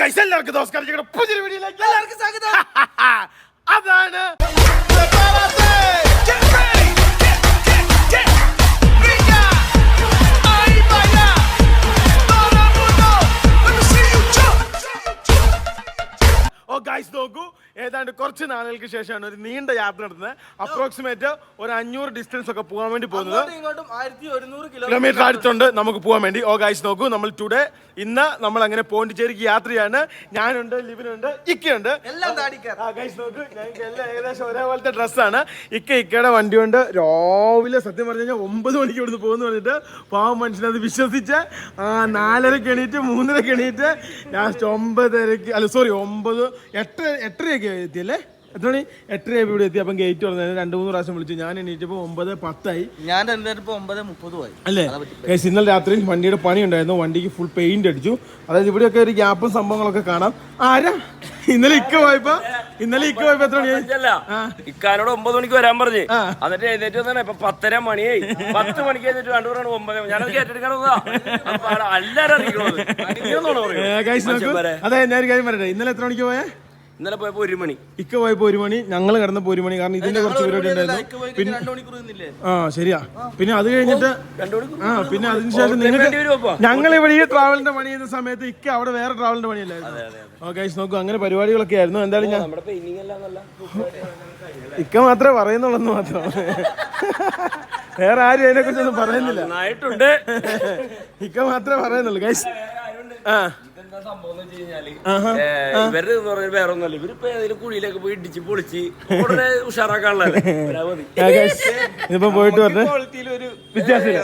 എല്ലാവർക്കും നമസ്കാരം. പുതിയൊരു വീഡിയോയിലേക്ക് എല്ലാവർക്കും സ്വാഗതം. അതാണ് ഗൈസ് നോക്കൂ, ഏതാണ്ട് കുറച്ച് നാളുകൾക്ക് ശേഷമാണ് ഒരു നീണ്ട യാത്ര നടത്തുന്നത്. അപ്രോക്സിമേറ്റ് ഒരു 500 ഡിസ്റ്റൻസ് ഒക്കെ പോകാൻ വേണ്ടി പോകുന്നത്. 1100 കിലോമീറ്റർ അടുത്തുണ്ട് നമുക്ക് പോകാൻ വേണ്ടി. ഗൈസ് നോക്കൂ, നമ്മൾ ഇന്ന് നമ്മൾ അങ്ങനെ പോണ്ടിച്ചേരിക്ക് യാത്രയാണ്. ഞാനുണ്ട്, ലിവിനുണ്ട്, ഇക്കയുണ്ട്. ഗൈസ് നോക്കൂ, ഞങ്ങൾക്ക് എല്ലാം ഏകദേശം ഒരേപോലത്തെ ഡ്രസ്സാണ്. ഇക്കയുടെ വണ്ടി കൊണ്ട് രാവിലെ സത്യം പറഞ്ഞു കഴിഞ്ഞാൽ 9 മണിക്ക് ഇവിടുന്ന് പോകുന്നു പറഞ്ഞിട്ട് പാവം മനുഷ്യനത് വിശ്വസിച്ച് 4:30 എണീറ്റ് 3:30 എണീറ്റ് ലാസ്റ്റ് 9:30 അല്ല സോറി 8:30 എത്തിയല്ലേ? എത്ര മണി? 8:30 ഇവിടെ എത്തി. അപ്പം ഗേറ്റ് തുറന്നത് 2-3 പ്രാവശ്യം വിളിച്ചു. ഞാൻ എണീറ്റപ്പോൾ 9:10 ഞാൻ 9:30 അല്ലേ? ഇന്നലെ രാത്രി വണ്ടിയുടെ പണി ഉണ്ടായിരുന്നു. വണ്ടിക്ക് ഫുൾ പെയിന്റ് അടിച്ചു. അതായത് ഇവിടെയൊക്കെ ഒരു ഗ്യാപ്പും സംഭവങ്ങളൊക്കെ കാണാം. ആരാ ഇന്നലെ ഇക്ക പോയപ്പോ എത്ര മണിയായി? ഇക്കാനോട് 9 മണിക്ക് വരാൻ പറഞ്ഞു. എന്നിട്ട് എഴുന്നേറ്റ് വന്നാണ് ഇപ്പൊ 10:30 മണിയായി. 10 മണിക്ക് എഴുന്നേറ്റ് 2 പേരാണ് 9. ഞാനത് കേട്ടെടുക്കാൻ അതെ ഞാൻ ഒരു കാര്യം പറയട്ടെ. ഇന്നലെ എത്ര മണിക്ക് പോയേ? ഇന്നലെ പോയപ്പോ 1 മണി. ഇക്ക പോയപ്പോ 1 മണി, ഞങ്ങൾ കിടന്നപ്പോ 1 മണി. കാരണം ഇതിന്റെ കുറച്ച് പരിപാടി ഉണ്ടായിരുന്നു. പിന്നെ ശരിയാ. പിന്നെ അത് കഴിഞ്ഞിട്ട് പിന്നെ അതിനുശേഷം നിങ്ങൾക്ക് ഞങ്ങൾ ഇവിടെ ഈ ട്രാവലിന്റെ പണി ചെയ്യുന്ന സമയത്ത് ഇക്ക അവിടെ വേറെ ട്രാവലിന്റെ പണിയല്ലായിരുന്നു. ഗൈസ് നോക്കൂ, അങ്ങനെ പരിപാടികളൊക്കെ ആയിരുന്നു. എന്തായാലും ഞാൻ ഇക്ക മാത്രമേ പറയുന്നുള്ളൂ മാത്രം. വേറെ ആരും അതിനെ കുറിച്ചൊന്നും പറയുന്നില്ല. ഇക്ക മാത്രമേ പറയുന്നുള്ളൂ ഗൈസ്. ഇവര് വേറെ ഒന്നല്ല, ഇവരിപ്പോ ഏതെങ്കിലും കുഴിയിലൊക്കെ പോയി ഇടിച്ച് പൊളിച്ച് ഉഷാറാക്കാനുള്ളതല്ലേ. ഇതിപ്പോ പോയിട്ട് പറഞ്ഞ വ്യത്യാസമില്ല.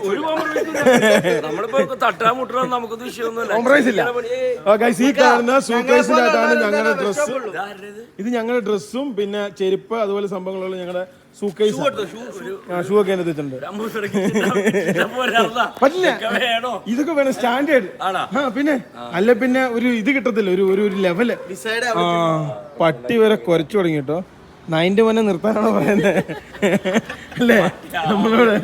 നമ്മളിപ്പോ തട്ടാ മുട്ടാ നമുക്കൊന്നും വിഷയമൊന്നുമില്ല. ഈ കാണുന്ന സൂക്കേസിനകത്താണ് ഞങ്ങളുടെ ഡ്രസ്സ്. ഇത് ഞങ്ങളുടെ ഡ്രസ്സും പിന്നെ ചെരുപ്പ് അതുപോലെ സംഭവങ്ങളുള്ള ഞങ്ങളുടെ സൂക്കേസ്. ഷൂ ഒക്കെ എത്തിയിട്ടുണ്ട്. പറ്റില്ല, ഇതൊക്കെ വേണം സ്റ്റാൻഡേർഡ്. പിന്നെ അല്ല പിന്നെ ഒരു ഇത് കിട്ടത്തില്ല, ഒരു ലെവല്. പട്ടി വരെ കുറച്ചു തുടങ്ങി കേട്ടോ. 9 മണി നിർത്താനാണോ പറയുന്നത് അല്ലേ നമ്മളോട്?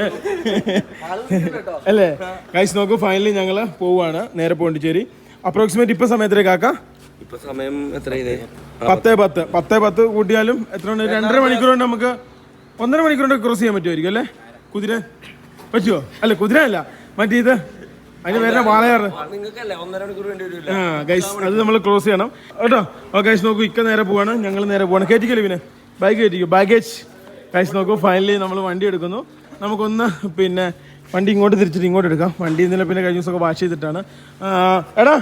അല്ലേ ഗൈസ് നോക്കൂ, ഫൈനലി ഞങ്ങള് പോവാണ് നേരെ പോണ്ടിച്ചേരി. അപ്രോക്സിമേറ്റ് ഇപ്പൊ സമയത്തിലേക്ക് ആക്കാം. ഇപ്പൊ സമയം എത്ര? 10:10 കൂട്ടിയാലും എത്ര? 2.5 മണിക്കൂർ കൊണ്ട് നമുക്ക് 1.5 മണിക്കൂർ കൊണ്ട് ക്രോസ് ചെയ്യാൻ പറ്റുമായിരിക്കും അല്ലേ? കുതിര പറ്റുമോ? അല്ല കുതിര അല്ല, മറ്റേ ഇത് അതിന് പേരെ വാളയാറ്. ഗൈസ് അത് നമ്മൾ ക്രോസ് ചെയ്യണം കേട്ടോ. ഗൈസ് നോക്കൂ, ഇക്ക നേരെ പോവാണ്, ഞങ്ങൾ നേരെ പോവാണ്. കയറ്റിക്കല്ലേ പിന്നെ ബൈക്ക് കയറ്റിക്കോ, ബാഗേജ്. ഗൈസ് നോക്കൂ, ഫൈനലി നമ്മൾ വണ്ടി എടുക്കുന്നു. നമുക്കൊന്ന് പിന്നെ വണ്ടി ഇങ്ങോട്ട് തിരിച്ചിട്ട് ഇങ്ങോട്ട് എടുക്കാം. വണ്ടി ഇന്നലെ പിന്നെ കഴിഞ്ഞ ദിവസമൊക്കെ വാഷ് ചെയ്തിട്ടാണ്. എടാ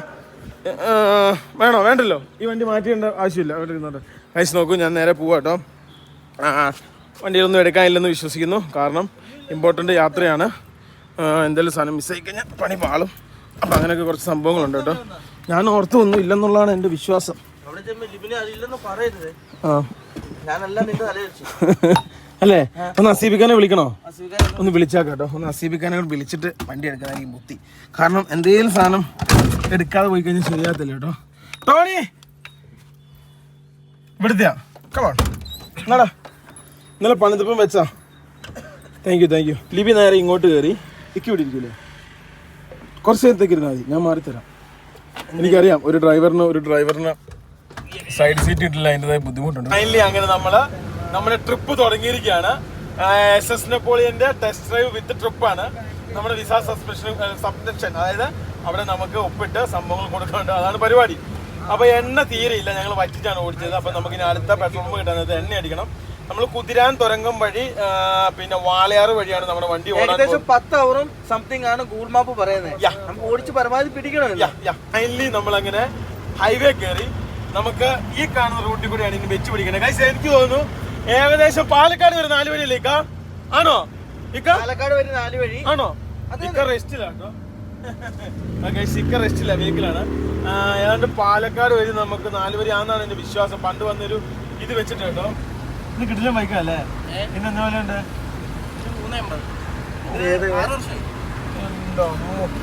വേണോ? വേണ്ടല്ലോ, ഈ വണ്ടി മാറ്റേണ്ട ആവശ്യമില്ല. അവിടെ ഇരുന്നോട്ടെ. ഗൈസ് നോക്കൂ, ഞാൻ നേരെ പോവാം കേട്ടോ. വണ്ടിയിലൊന്നും എടുക്കാനില്ലെന്ന് വിശ്വസിക്കുന്നു. കാരണം ഇമ്പോർട്ടൻ്റ് യാത്രയാണ്. എന്തെങ്കിലും സാധനം മിസ്സായി കഴിഞ്ഞാൽ പണി പാളും. അപ്പം അങ്ങനെയൊക്കെ കുറച്ച് സംഭവങ്ങളുണ്ട് കേട്ടോ. ഞാൻ ഓർത്തൊന്നും ഇല്ലെന്നുള്ളതാണ് എൻ്റെ വിശ്വാസം. അല്ലേ? ഒന്ന് അസീബിക്കാനെ വിളിക്കണോ? ഒന്ന് വിളിച്ചാട്ടോ. ഒന്ന് അസീബിക്കാനെ വിളിച്ചിട്ട് വണ്ടി എടുക്കാനായിരിക്കും ബുദ്ധി. കാരണം എന്തെങ്കിലും സാധനം എടുക്കാതെ പോയി കഴിഞ്ഞാൽ ശരിയാകത്തില്ല കേട്ടോ. ടോണി ഇവിടുത്തെയാ എന്നാടാ ഇന്നലെ പണിതിപ്പം വെച്ചാ. Thank you. ലിബി നേരെ ഇങ്ങോട്ട് കയറി. ഇക്ക് ഇവിടെ ഇരിക്കൂലേ? കുറച്ച് നേരത്തേക്ക് ഇരുന്നാൽ മതി, ഞാൻ മാറിത്തരാം. എനിക്കറിയാം ഒരു ഡ്രൈവറിന് സൈഡ് സീറ്റ് കിട്ടില്ല, അതിൻ്റെതായ ബുദ്ധിമുട്ടുണ്ട്. ഫൈനലി അങ്ങനെ നമ്മുടെ ട്രിപ്പ് തുടങ്ങിയിരിക്കുകയാണ്. SS നെപ്പോളിയന്റെ ടെസ്റ്റ് ഡ്രൈവ് വിത്ത് ട്രിപ്പാണ്. നമ്മുടെ വിസ സബ്സ്ക്രിപ്ഷൻ, അതായത് അവിടെ നമുക്ക് ഒപ്പിട്ട് സംഭവങ്ങൾ കൊടുക്കാനുണ്ട്. അതാണ് പരിപാടി. അപ്പൊ എണ്ണ തീരെയില്ല, ഞങ്ങൾ വറ്റിച്ചാണ് ഓടിച്ചത്. അപ്പൊ നമുക്ക് ഇനി അടുത്ത പെട്രോൾ പമ്പ് കിട്ടാൻ എണ്ണ അടിക്കണം. നമ്മൾ കുതിരാൻ തുരങ്കം വഴി പിന്നെ വാളയാറ് വഴിയാണ് നമ്മുടെ വണ്ടി ഏകദേശം 10 അവറും സംതിങ് ആണ് ഗൂഗിൾ മാപ്പ് പറയുന്നത്. നമുക്ക് ഓടിച്ച് പരമാവധി പിടിക്കണം. ഫൈനലി നമ്മൾ അങ്ങനെ ഹൈവേ കയറി. നമുക്ക് ഈ കാണുന്ന റൂട്ടിൽ കൂടെയാണ് ഇനി വെച്ച് പിടിക്കുന്നത്. ഗൈസ് എനിക്ക് തോന്നുന്നു ഏകദേശം പാലക്കാട് വരെ 4 വഴിയിലേക്കാ ആണോ? പാലക്കാട് വരെ 4 വഴി ആണോ? ഇക്ക റെസ്റ്റിലാട്ടോ. ഇക്ക റെസ്റ്റില്ല, വെഹിക്കിളാണ്. ഏതാണ്ട് പാലക്കാട് വഴി നമുക്ക് 4 വഴി ആണെന്നാണ് എന്റെ വിശ്വാസം. പണ്ട് വന്നൊരു ഇത് വെച്ചിട്ട് കേട്ടോ. ഇത് കിട്ടില്ല ബൈക്കല്ലേ? പിന്നെ എന്താ പോലെ ഉണ്ട്?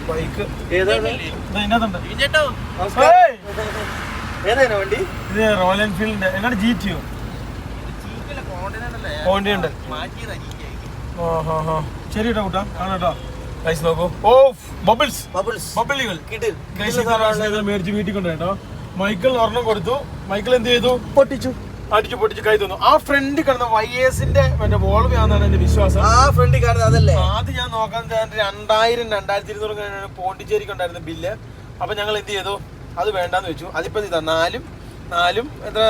ബൈക്ക് ഇതിനകത്തുണ്ട്. വണ്ടി ഇത് റോയൽ എൻഫീൽഡിന്റെ എന്നാണ് GTO ഉണ്ട്. ശരി കേട്ടോ കൂട്ടാ, കാണാട്ടോ. നോക്കൂ, ഓ ബബിൾസ് മേടിച്ച് വീട്ടിൽ കൊണ്ടുപോയി കേട്ടോ. മൈക്കിളിന് ഒരെണ്ണം കൊടുത്തു. മൈക്കിൾ എന്ത് ചെയ്തു? അടിച്ചു പൊട്ടിച്ച് കൈ തന്നു. ആ ഫ്രണ്ട് കിടന്ന YS-ന്റെ മറ്റേ വോൾവ് ആണെന്നാണ് എന്റെ വിശ്വാസം. ആ ഫ്രണ്ട് കാണുന്നത് അതല്ലേ? ആദ്യം ഞാൻ നോക്കാൻ 2000-2200 പോണ്ടിച്ചേരിക്ക് ഉണ്ടായിരുന്ന ബില്ല്. അപ്പൊ ഞങ്ങൾ എന്ത് ചെയ്തു? അത് വേണ്ടാന്ന് വെച്ചു. അതിപ്പോ ഇതാ 4 എത്ര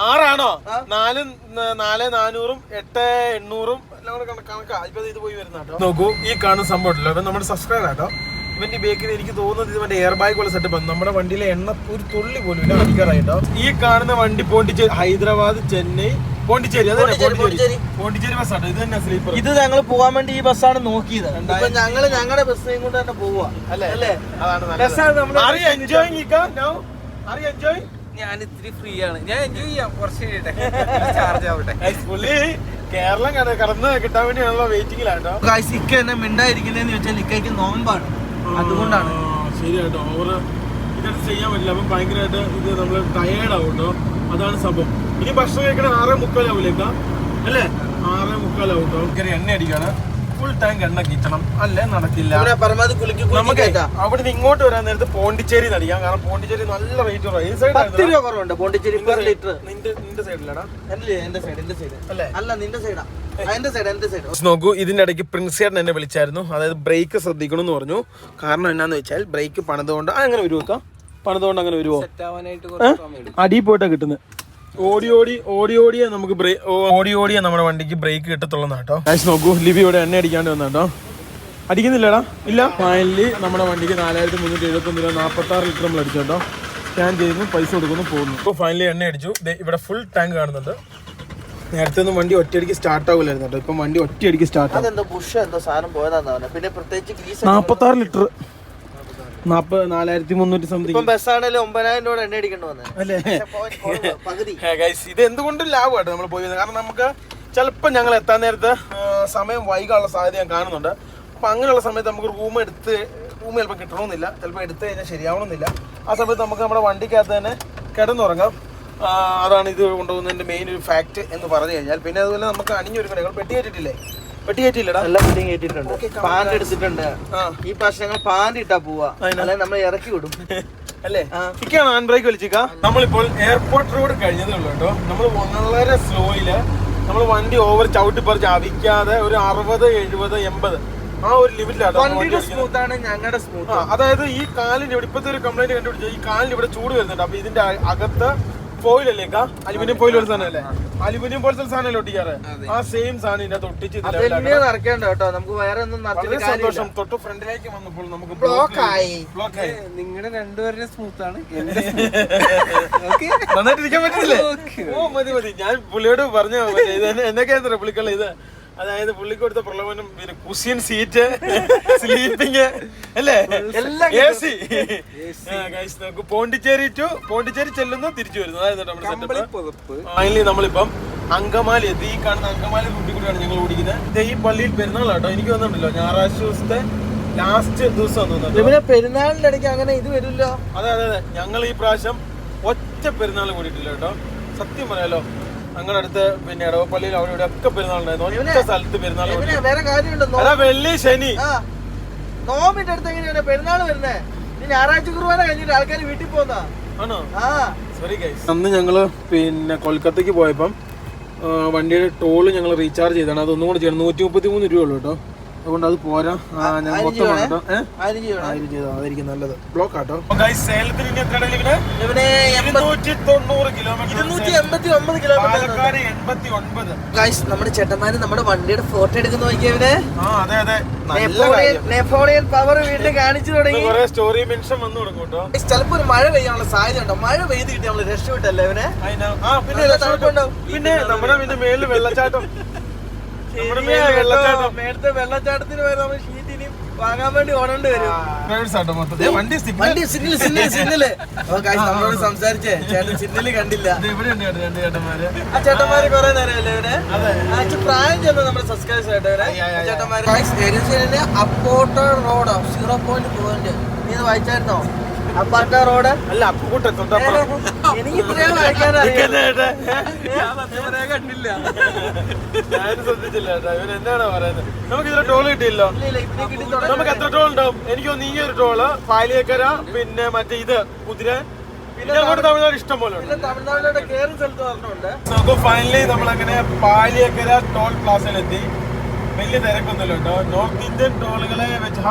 6ആണോ? 4 4,400 8,800 എല്ലാം കൂടെ കണക്കാ. ഇപ്പൊ ഇത് പോയി വരുന്ന കേട്ടോ. നോക്കൂ, ഈ കാണുന്ന സംഭവം ഉണ്ടല്ലോ, അപ്പൊ നമ്മുടെ സബ്സ്ക്രൈബർ ആട്ടോ. ഇവന്റെ ബേക്കിൽ എനിക്ക് തോന്നുന്നത് ഇത് മറ്റേ എയർ ബാഗ് പോലെ സെറ്റപ്പ് ആണ്. നമ്മുടെ വണ്ടിയിലെ എണ്ണ ഒരു തുള്ളി പോലും ഇല്ല അടിക്കാറായിട്ടോ. ഈ കാണുന്ന വണ്ടി പോണ്ടിച്ചേരി, ഹൈദരാബാദ്, ചെന്നൈ, പോണ്ടിച്ചേരി. അതന്നെ പോണ്ടിച്ചേരി ബസ്സാട്ടോ. ഇത് തന്നെ സ്ലീപ്പർ. ഇത് ഞങ്ങൾ പോവാൻ വേണ്ടി ഈ ബസ്സാണ് നോക്കിയത്. ഞങ്ങള് ഞങ്ങളുടെ ബസ്സിനെ കൊണ്ട് തന്നെ പോവാ അല്ലേ? ഞാൻ ഇത്തിരി ഫ്രീ ആണ്. ഞാൻ എൻജോയ് ചെയ്യാം. കുറച്ച് ചാർജ് ആവട്ടെ. കേരളം കടന്ന് കിട്ടാൻ വേണ്ടിയാണല്ലോ വെയിറ്റിംഗിലാട്ടോ. ഇക്ക എന്നെ മിണ്ടായിരിക്കുന്നതെന്ന് വെച്ചാൽ ഇക്കയ്ക്ക് നോമ്പാണ്, അതുകൊണ്ടാണ്. ശരിയാട്ടോ, ഓവർ ഇതൊക്കെ ചെയ്യാൻ പറ്റില്ല. അപ്പം ഭയങ്കരമായിട്ട് ഇത് നമ്മള് ടയേർഡ് ആവും കേട്ടോ. അതാണ് സംഭവം. ഇനി ഭക്ഷണം കഴിക്കണ 6:45 ആവൂലേക്കാ അല്ലേ? 6:45 ആവും കേട്ടോ. എണ്ണ അടിക്കാണ്. ഫുൾ ടാങ്ക് എണ്ണ കിട്ടണം, അല്ലേ നടക്കില്ല. നമുക്ക് അവിടെ നിന്ന് ഇങ്ങോട്ട് വരാൻ നേരത്ത് പോണ്ടിച്ചേരി അടിക്കാം. കാരണം പോണ്ടിച്ചേരി നല്ല റേറ്റ് കുറവുണ്ട്. Pondicherry per litre. നിന്റെ സൈഡിലടാ? എന്റെ സൈഡ് അല്ലേ? അല്ല, നിന്റെ സൈഡാ. എന്റെ സൈഡ്. നോക്കൂ, ഇതിന്റെ ഇടയ്ക്ക് പ്രിൻസിയേട്ടൻ എന്നെ വിളിച്ചായിരുന്നു. അതായത് ബ്രേക്ക് ശ്രദ്ധിക്കണം എന്ന് പറഞ്ഞു. കാരണം എന്നാന്ന് വെച്ചാൽ ബ്രേക്ക് പണിതുകൊണ്ട് അങ്ങനെ വരുവോ? പണിതുകൊണ്ട് അങ്ങനെ വരുവോ? അടി പോയിട്ടാ കിട്ടുന്നത്. ഓടിയാ നമുക്ക് ഓടിയാ നമ്മുടെ വണ്ടിക്ക് ബ്രേക്ക് കിട്ടത്തുള്ളൂ കേട്ടോ. നോക്കൂ, ലിബിയോടെ എണ്ണ അടിക്കാണ്ട് വന്നാട്ടോ. അടിക്കുന്നില്ലടാ? ഇല്ല. ഫൈനലി നമ്മുടെ വണ്ടിക്ക് 4,371 രൂപ 46 ലിറ്റർ നമ്മൾ അടിച്ചു കേട്ടോ. സ്കാൻ ചെയ്യുന്നു, പൈസ കൊടുക്കുന്നു, പോകുന്നു. ഇപ്പോൾ ഫൈനലി എണ്ണ അടിച്ചു. ഇവിടെ ഫുൾ ടാങ്ക് കാണുന്നുണ്ട്. നേരത്തെ ഒന്നും വണ്ടി ഒറ്റയടിക്ക് സ്റ്റാർട്ട് ആവില്ലായിരുന്നു കേട്ടോ. ഇപ്പം വണ്ടി ഒറ്റയടിക്ക് സ്റ്റാർട്ട് ആവും. 46 ലിറ്റർ 4,300 സംതിങ്. ബസ്സാണല്ലോ 9,000 രൂപ എണ്ണ അടിക്കേണ്ടി വന്നത് അല്ലേ? ഇത് എന്തുകൊണ്ടും ലാഭമായിട്ട് നമ്മൾ പോയി. കാരണം നമുക്ക് ചിലപ്പോൾ ഞങ്ങൾ എത്താൻ നേരത്ത് സമയം വൈകാനുള്ള സാധ്യത ഞാൻ കാണുന്നുണ്ട്. അപ്പം അങ്ങനെയുള്ള സമയത്ത് നമുക്ക് റൂം ചിലപ്പോൾ കിട്ടണമെന്നില്ല, ചിലപ്പോൾ എടുത്തു കഴിഞ്ഞാൽ ശരിയാവണമെന്നില്ല. ആ സമയത്ത് നമുക്ക് നമ്മുടെ വണ്ടിക്കകത്ത് തന്നെ കിടന്നുറങ്ങാം. അതാണ് ഇത് കൊണ്ടുപോകുന്നതിൻ്റെ മെയിൻ ഒരു ഫാക്ട് എന്ന് പറഞ്ഞു കഴിഞ്ഞാൽ. പിന്നെ അതുപോലെ നമുക്ക് അണിഞ്ഞൊരുക്കണേ. പെട്ടി കയറ്റിട്ടില്ലേ? പെട്ടി കയറ്റിയില്ലടാ? എല്ലാം പെട്ടി കയറ്റിയിട്ടുണ്ട്. പാൻറ് എടുത്തിട്ടുണ്ട്. ഈ പ്രാവശ്യം ഞങ്ങൾ പാൻറ് ഇട്ടാ പോവാ, അല്ലെ നമ്മൾ ഇറക്കി വിടും അല്ലേ? ഇക്കാണ് ഹാൻഡ് ബ്രേക്ക് വലിച്ചിക്ക. നമ്മളിപ്പോൾ എയർപോർട്ട് റോഡ് കഴിഞ്ഞതേ ഉള്ളൂ കേട്ടോ. നമ്മൾ വളരെ സ്ലോയില് നമ്മൾ വണ്ടി ഓവർ ചവിട്ടി പറിച്ച് അവിക്കാതെ ഒരു 60, 70, 80 ആ ഒരു ലിമിറ്റിലാണ്. ഞങ്ങളുടെ സ്മൂത്ത്. അതായത് ഈ കാലിന് ഇവിടെ ഇപ്പോഴത്തെ ഒരു കംപ്ലൈന്റ് കണ്ടുപിടിച്ചത്, ഈ കാലിന് ഇവിടെ ചൂട് വരുന്നുണ്ട്. അപ്പൊ ഇതിന്റെ അകത്ത് ഫോയിൽ അല്ലേക്കാ? അലുമിനിയം ഫോയിൽ ഒരു സാധനം അല്ലേ? അലുമിനിയം പോലത്തെ സാധനം ഒട്ടിക്കാറ്. ആ സെയിം സാധനം ഇതിനകത്ത് ഒട്ടിച്ച് നടക്കേണ്ട കേട്ടോ. നമുക്ക് വേറെ ഒന്നും സന്തോഷം. തൊട്ട് ഫ്രണ്ടിലേക്ക് വന്നപ്പോൾ നമുക്ക് ബ്ലോക്ക് ആയി. നിങ്ങളുടെ രണ്ടുപേരുടെ സ്മൂത്ത് ആണ്. നന്നായിട്ടിരിക്കാൻ പറ്റില്ലേ? ഓ മതി. ഞാൻ പുള്ളിയോട് പറഞ്ഞു എന്നൊക്കെയാ പുള്ളിക്കുള്ള ഇത്. അതായത് പുള്ളിക്ക് കൊടുത്ത പ്രലോഭനം പിന്നെ കുഷ്യൻ സീറ്റ്, സ്ലീപ്പിംഗ് അല്ലേ, AC. പോണ്ടിച്ചേരി ചെല്ലുന്നു, തിരിച്ചു വരുന്നു. അതായത് നമ്മുടെ സെറ്റപ്പ്. ഫൈനലി നമ്മളിപ്പം അങ്കമാലി എത്തി. ഈ കാണുന്ന അങ്കമാലി റൂട്ടിൽ കൂടിയാണ് ഞങ്ങൾ ഓടിക്കുന്നത്. ഈ പള്ളിയിൽ പെരുന്നാളാട്ടോ. എനിക്ക് വന്നിട്ടുണ്ടല്ലോ ഞായറാഴ്ച ദിവസത്തെ ലാസ്റ്റ് ദിവസം തോന്നുന്നു. പെരുന്നാളിന്റെ ഇടയ്ക്ക് അങ്ങനെ ഇത് വരില്ലോ. അതെ. ഞങ്ങൾ ഈ പ്രാവശ്യം ഒറ്റ പെരുന്നാൾ കൂടിയിട്ടില്ല കേട്ടോ. സത്യം പറയാലോ. ഞങ്ങളുടെ അടുത്ത് പിന്നെ ഇടവപ്പള്ളിയിൽ അവിടെ ഇവിടെ ഒക്കെ പെരുന്നാളുണ്ടായിരുന്നു. ഒറ്റ സ്ഥലത്ത് പെരുന്നാൾ. വേറെ കാര്യമുണ്ടോ? വെള്ളി ശനി നോമ്പിന്റെ അടുത്ത് എങ്ങനെയാണ് പെരുന്നാൾ വരുന്നേ? ഞായറാഴ്ച കുർബാന കഴിഞ്ഞിട്ട് ആൾക്കാർ വീട്ടിൽ പോകുന്ന ആണോ? Sorry guys. അന്ന് ഞങ്ങള് പിന്നെ കൊൽക്കത്തക്ക് പോയപ്പം വണ്ടിയുടെ ടോള് ഞങ്ങൾ റീചാർജ് ചെയ്താണ്. അതൊന്നും കൂടെ ചെയ്യണം. 133 രൂപ ഉള്ളൂ കേട്ടോ. അതുകൊണ്ട് അത് പോരാ. ഞാൻ മൊത്തം അതായിരിക്കും നല്ലത്. ബ്ലോക്ക് ആട്ടോ. സേലത്തിന് ഇനി എത്ര 290 കിലോമീറ്റർ. നമ്മുടെ ചേട്ടന്മാര് നമ്മുടെ വണ്ടിയുടെ ഫോട്ടോ എടുക്കുന്ന നോക്കിയവനെ. അതെ. നെപ്പോളിയൻ പവർ വീട്ടിൽ കാണിച്ചു തുടങ്ങി. സ്റ്റോറി മെൻഷൻ വന്നു തുടങ്ങും കേട്ടോ. ചിലപ്പോ ഒരു മഴ പെയ്യാനുള്ള സാധ്യത ഉണ്ടോ? മഴ പെയ്ത് കിട്ടി നമ്മള് രക്ഷപ്പെട്ടല്ലേ അവനെ? പിന്നെ നമ്മുടെ പിന്നെ മേളിൽ വെള്ളച്ചാട്ടം. മേളത്തെ വെള്ളച്ചാട്ടത്തിന് വരെ നമ്മൾ ഷീറ്റ് ഇനി വാങ്ങാൻ വേണ്ടി ഓടേണ്ടി വരും. നമ്മളോട് സംസാരിച്ചേ ചേട്ടൻ സിഗ്നല് കണ്ടില്ല. ആ ചേട്ടന്മാര് കൊറേ നേരമല്ലേ ഇവരെ പ്രായം ചെന്ന നമ്മുടെ സബ്സ്ക്രൈബേഴ്സ് ആയിട്ടവരെ ചേട്ടന്മാര്. അപ്പോട്ട റോഡോ 0.4. നീ ഇത് വായിച്ചായിരുന്നോ? അപ്പാട്ട റോഡ് അല്ല, അപ്പൂട്ട എനിക്ക് ഇത്രയും വായിക്കാനറിയാം. കണ്ടില്ല. ഞാനും ശ്രദ്ധിച്ചില്ല കേട്ടോ. ഇവൻ എന്താണ് പറയുന്നത്? നമുക്ക് ഇതിലെ ടോൾ കിട്ടിയില്ലോ. നമുക്ക് എത്ര ടോൾ ഉണ്ടാവും? എനിക്ക് തോന്നുന്നു ഈ ഒരു ടോള്, പാലിയേക്കര, പിന്നെ മറ്റേ ഇത് കുതിര, പിന്നെ അങ്ങോട്ട് തമിഴ്നാട് ഇഷ്ടം പോലെ ഉണ്ട്. തമിഴ്നാട്ടിലോട്ട് കേറുന്ന സ്ഥലത്ത് പറഞ്ഞുണ്ട്. നമുക്ക് ഫൈനലി നമ്മളങ്ങനെ പാലിയേക്കര ടോൾ പ്ലാസയിലെത്തി. വലിയ തിരക്കൊന്നുമില്ല കേട്ടോ. നോർത്ത് ഇന്ത്യൻ ടോളുകളെ വെച്ച്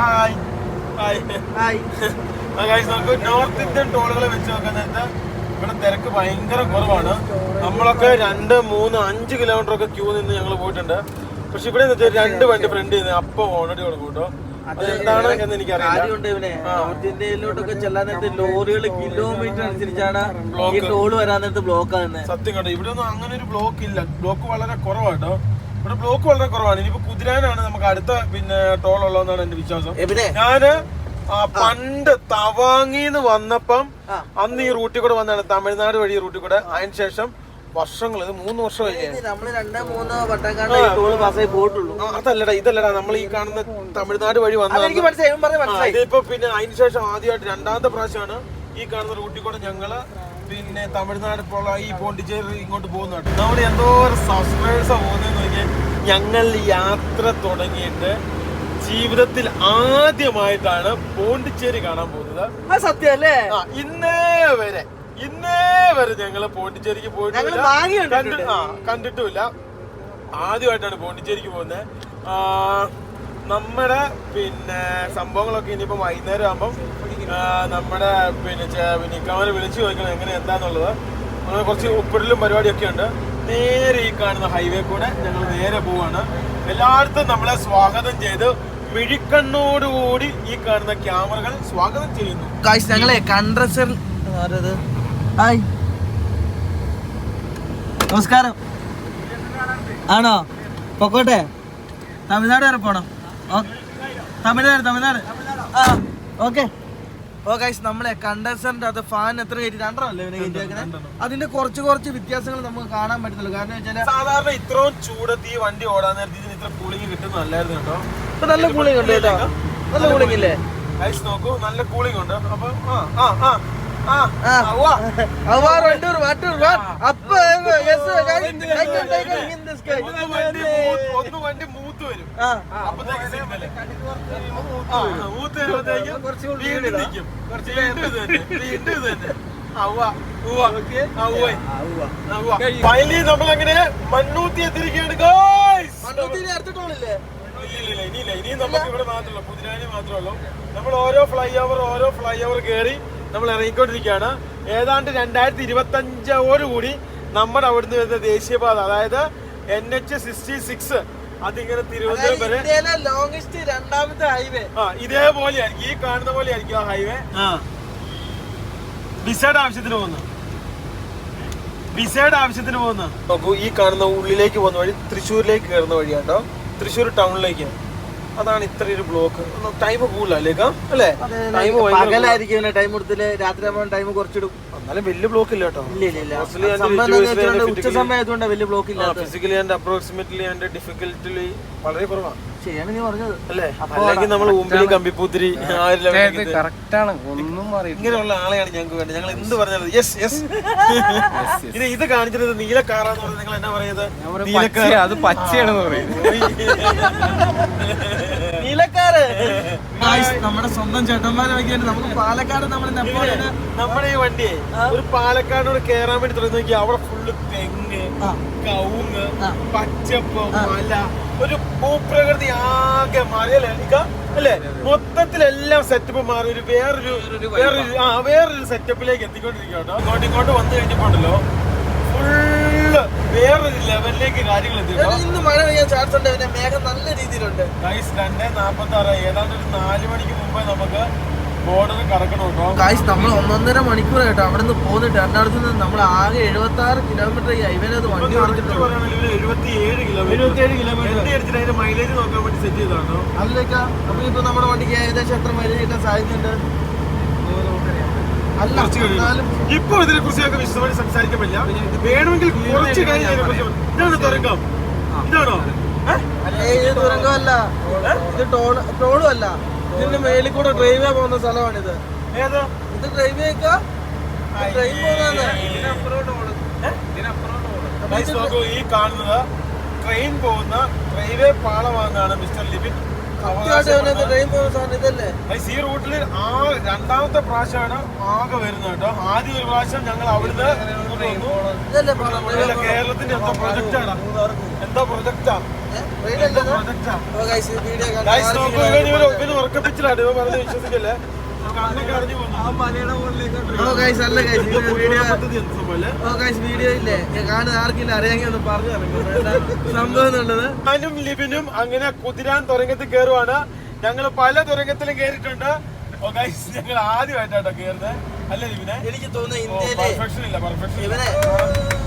നമുക്ക് നോർത്ത് ഇന്ത്യൻ ടോളുകളെ വെച്ച് നോക്കാൻ നേരത്തെ ഇവിടെ തിരക്ക് ഭയങ്കര കുറവാണ്. നമ്മളൊക്കെ 2, 3, 5 കിലോമീറ്റർ ഒക്കെ ക്യൂ നിന്ന് ഞങ്ങൾ പോയിട്ടുണ്ട്. പക്ഷെ ഇവിടെ 2 വണ്ടി ഫ്രണ്ട് ചെയ്യുന്നത് അപ്പം ഓൾറെഡി കൊടുക്കും കേട്ടോ. അതെന്താണ് എന്ന് എനിക്കറിയില്ല. നോർത്ത് ഇന്ത്യയിലോട്ടൊക്കെ ചെല്ലാൻ നേരത്തെ ലോറികൾ കിലോമീറ്റർ അനുസരിച്ചാണ് ഈ ടോള് വരാൻ നേരത്ത് ബ്ലോക്ക് ആകുന്നത്. സത്യം കേട്ടോ, ഇവിടെ ഒന്നും അങ്ങനെ ഒരു ബ്ലോക്ക് ഇല്ല. ബ്ലോക്ക് വളരെ കുറവാട്ടോ. ഇവിടെ ബ്ലോക്ക് വളരെ കുറവാണ്. ഇനിയിപ്പോ കുതിരാനാണ് നമുക്ക് അടുത്ത പിന്നെ ടോൾ ഉള്ളതെന്നാണ് എന്റെ വിശ്വാസം. ഞാന് പണ്ട് തവാങ്ങിന്ന് വന്നപ്പം അന്ന് ഈ റൂട്ടിൽ കൂടെ വന്നാണ്, തമിഴ്നാട് വഴി റൂട്ടിൽ കൂടെ. അതിനുശേഷം വർഷങ്ങൾ, 3 വർഷം കഴിഞ്ഞു. നമ്മള് 2-3 വട്ടം ടോള് പാസ്സായി പോയിട്ടുള്ളൂ. ഇതല്ലടാ നമ്മൾ ഈ കാണുന്ന തമിഴ്നാട് വഴി വന്നത്. ഇതിപ്പോ പിന്നെ അതിനുശേഷം ആദ്യമായിട്ട് 2ാമത്തെ പ്രാവശ്യമാണ് ഈ കാണുന്ന റൂട്ടിൽ കൂടെ ഞങ്ങള് പിന്നെ തമിഴ്നാട് ഈ പോണ്ടിച്ചേരി ഇങ്ങോട്ട് പോകുന്നുണ്ട്. നമ്മുടെ എന്തോരം സബ്സ്ക്രൈബേഴ്സാ പോകുന്നതെന്ന് നോക്കിയാൽ, ഞങ്ങൾ യാത്ര തുടങ്ങിയിട്ട് ജീവിതത്തിൽ ആദ്യമായിട്ടാണ് പോണ്ടിച്ചേരി കാണാൻ പോകുന്നത്. സത്യം അല്ലേ? ഇന്നേ വരെ ഞങ്ങള് പോണ്ടിച്ചേരിക്ക് പോയിട്ടില്ല, കണ്ടിട്ടുമില്ല. ആദ്യമായിട്ടാണ് പോണ്ടിച്ചേരിക്ക് പോകുന്നത്. നമ്മുടെ പിന്നെ സംഭവങ്ങളൊക്കെ ഇനിയിപ്പോ വൈകുന്നേരം ആകുമ്പം നമ്മുടെ പിന്നെ നിക്കാമനെ വിളിച്ചു ചോദിക്കണം എങ്ങനെ എന്താന്നുള്ളത്. അങ്ങനെ കുറച്ച് ഉപ്പിടലും പരിപാടിയൊക്കെ ഉണ്ട്. നേരെ ഈ കാണുന്ന ഹൈവേ കൂടെ ഞങ്ങൾ നേരെ പോവാണ്. എല്ലായിടത്തും നമ്മളെ സ്വാഗതം ചെയ്ത് മിഴിക്കണ്ണോടുകൂടി ഈ കാണുന്ന ക്യാമറകൾ സ്വാഗതം ചെയ്യുന്നു. ഞങ്ങളെ കണ്ടൻസർ ഹായ് നമസ്കാരം. ആണോ? പൊക്കോട്ടെ. തമിഴ്നാട് വരെ പോണം. തമിഴ്നാട് ആ ഓക്കെ. ഓ ഗൈസ്, നമ്മളെ കണ്ടൻസറിന്റെ അത് ഫാൻ എത്ര കയറ്റി? 2 അല്ലേ അതിന്റെ കുറച്ച് വ്യത്യാസങ്ങൾ നമുക്ക് കാണാൻ പറ്റുന്നുള്ളൂ. കാരണം വെച്ചാൽ സാധാരണ ഇത്രയും ചൂടത്ത് ഈ വണ്ടി ഓടാൻ നേരത്തെ ഇതിന് ഇത്ര കൂളിംഗ് കിട്ടുന്നല്ലായിരുന്നു കേട്ടോ. ഇപ്പൊ നല്ല കൂളിംഗ് ഉണ്ട് കേട്ടോ. നല്ല കൂളിംഗ് ഇല്ലേ? ഗൈസ് നോക്കൂ, നല്ല കൂളിംഗ് ഉണ്ട്. അപ്പൊ വണ്ടി മൂത്ത് വരും. ഫൈനലി നമ്മളങ്ങനെ മണ്ണൂത്തി എത്തിരിക്കുകയാണ്. ഇനിയും നമുക്ക് ഇവിടെ മാത്രമല്ല, കുതിരാനി മാത്രമേ ഉള്ളൂ. നമ്മൾ ഓരോ ഫ്ലൈ ഓവർ കയറി നമ്മൾ ഇറങ്ങിക്കൊണ്ടിരിക്കുകയാണ്. ഏതാണ്ട് 2025 കൂടി നമ്മുടെ അവിടുന്ന് വരുന്ന ദേശീയപാത, അതായത് NH 66, അതിങ്ങനെ തിരുവനന്തപുരം വരെ ലോങ്സ്റ്റ് 2ാമത്തെ ഹൈവേ. ഇതേപോലെ ആയിരിക്കും, ഈ കാണുന്ന പോലെ ആയിരിക്കും ആ ഹൈവേ. വിസയുടെ ആവശ്യത്തിന് പോകുന്ന നോക്കൂ, ഈ കാണുന്ന ഉള്ളിലേക്ക് പോകുന്ന വഴി തൃശ്ശൂരിലേക്ക് കയറുന്ന വഴിയാട്ടോ. തൃശ്ശൂർ ടൗണിലേക്ക്. അതാണ് ഇത്രയൊരു ബ്ലോക്ക്. ടൈം കൂടുതലല്ലേ അല്ലേ? പകലായിരിക്കും ടൈം കൊടുത്തില്ല, രാത്രി ആകുമ്പോൾ ടൈം കുറച്ചിടും. എന്നാലും വലിയ ബ്ലോക്ക് ഇല്ല കേട്ടോ. ഉച്ച സമയത്തുകൊണ്ട് വലിയ ബ്ലോക്ക് ഇല്ല. ഫിസിക്കലി ആൻഡ് അപ്രോക്സിമേറ്റ്ലി ആൻഡ് ഡിഫിക്കൽട്ടിലി വളരെ കുറവാണ്. ശരിയാണ് നീ പറഞ്ഞത് അല്ലേ? അല്ലെങ്കിൽ നമ്മൾ ഊമ്പിലി കമ്പിപ്പൂത്തിരി ഇങ്ങനെയുള്ള ആളെയാണ് ഞങ്ങൾക്ക് വേണ്ടത്. ഞങ്ങൾ എന്ത് പറഞ്ഞാലും ഇത് കാണിച്ചത് നീലക്കാറാന്ന് പറഞ്ഞത് നിങ്ങൾ എന്നാ പറയുന്നത്? നീലക്കാർ അത് പച്ചയാണെന്ന് പറയുന്നത്. നീലക്കാറ് നമ്മുടെ സ്വന്തം ചേട്ടന്മാരെ വയ്ക്കാൻ നമുക്ക് പാലക്കാട് നമ്മുടെ ഈ വണ്ടിയെ ഒരു പാലക്കാടോട് കേറാൻ വേണ്ടി തുടങ്ങി. അവിടെ ഫുള്ള് തെങ്ങ്, കവുങ്ങ്, പച്ചപ്പ്, മല, ഒരു ഭൂപ്രകൃതി ആകെ മാറിയല്ലേ അല്ലേ? മൊത്തത്തിലെല്ലാം സെറ്റപ്പ് മാറി ഒരു വേറൊരു സെറ്റപ്പിലേക്ക് എത്തിക്കൊണ്ടിരിക്കുകയാണ്. ഇങ്ങോട്ട് വന്നു കഴിഞ്ഞപ്പോണ്ടല്ലോ ഫുള്ള് വേറൊരു ലെവലിലേക്ക് കാര്യങ്ങൾ എത്തിട്ടോ. ഇന്ന് മഴ പെയ്യാൻ ചാൻസ് ഉണ്ട്. മേഘം നല്ല രീതിയിലുണ്ട്. 2:46 ഏതാണ്ട് ഒരു 4 മണിക്ക് മുമ്പേ നമുക്ക് ബോർഡർ കറക്കണം കേട്ടോ. ഗൈസ് നമ്മൾ 1.5 മണിക്കൂർ കേട്ടോ അവിടെ നിന്ന് പോന്നിട്ട്. രണ്ടാമത് നമ്മൾ ആകെ 76 കിലോമീറ്റർ ഈ ഹൈവേനകത്ത് വണ്ടി ഓടിച്ചിട്ടുണ്ട്. 77 കിലോമീറ്റർ അതിന്റെ മൈലേജ് നോക്കാൻ വേണ്ടി സെറ്റ് ചെയ്താണോ? അതിലേക്കാ. അപ്പൊ ഇപ്പൊ നമ്മുടെ വണ്ടിക്ക് ഏകദേശം എത്ര മൈലേജ് കിട്ടാൻ സാധ്യതയുണ്ട്? ഇപ്പൊ ഇതിനെ കുറിച്ച് ഞങ്ങൾക്ക് വിശദമായി സംസാരിക്കാൻ പറ്റില്ല. വേണമെങ്കിൽ കുറച്ച് കഴിഞ്ഞാൽ ഇതാണ് തുരങ്കം. ഇതാണോ? ഇത് തുരങ്കമല്ല, ഇത് ടോളും അല്ല. ഇതിന്റെ മേലിൽ കൂടെ ഡ്രൈവേ പോകുന്ന സ്ഥലമാണിത്. ഏതാ ഇത്? ഡ്രൈവേക്കാ ട്രെയിൻ പോകുന്നത് Guys, നോക്കൂ, ഈ കാണുന്നത് ട്രെയിൻ പോകുന്ന റെയിൽവേ പാളമാണെന്നാണ് മിസ്റ്റർ ലിബിൻ ട്രെയിൻ പോകുന്ന സാധനം ഇതല്ലേ? ഈ റൂട്ടിൽ രണ്ടാമത്തെ പ്രാവശ്യമാണ് ആകെ വരുന്നത് കേട്ടോ. ആദ്യം ഒരു പ്രാവശ്യം ഞങ്ങൾ അവിടുന്ന് ഇതല്ലേ പാളം? കേരളത്തിന്റെ എന്തോ പ്രൊജക്റ്റാണ്, എന്തോ പ്രൊജക്റ്റാ ഇവന് ഉറക്കപ്പിച്ചിലാണ് ഇവ പറഞ്ഞ് വിശ്വസിക്കല്ലേ. വീഡിയോ ഇല്ലേ കാണുന്ന ആർക്കില്ല അറിയാമെങ്കിൽ ഒന്ന് പറഞ്ഞു സംഭവം എന്നുള്ളത്. ഞാനും ലിബിനും അങ്ങനെ കുതിരാൻ തുരങ്കത്തിൽ കയറുവാണ്. ഞങ്ങൾ പല തുരങ്കത്തിലും കയറിയിട്ടുണ്ട്. ഞങ്ങൾ ആദ്യമായിട്ടാട്ടോ കയറുന്നത് അല്ലേ ലിബിനെ? എനിക്ക് തോന്നുന്നു പെർഫെക്ഷൻ ഇല്ല, പെർഫെക്ഷൻ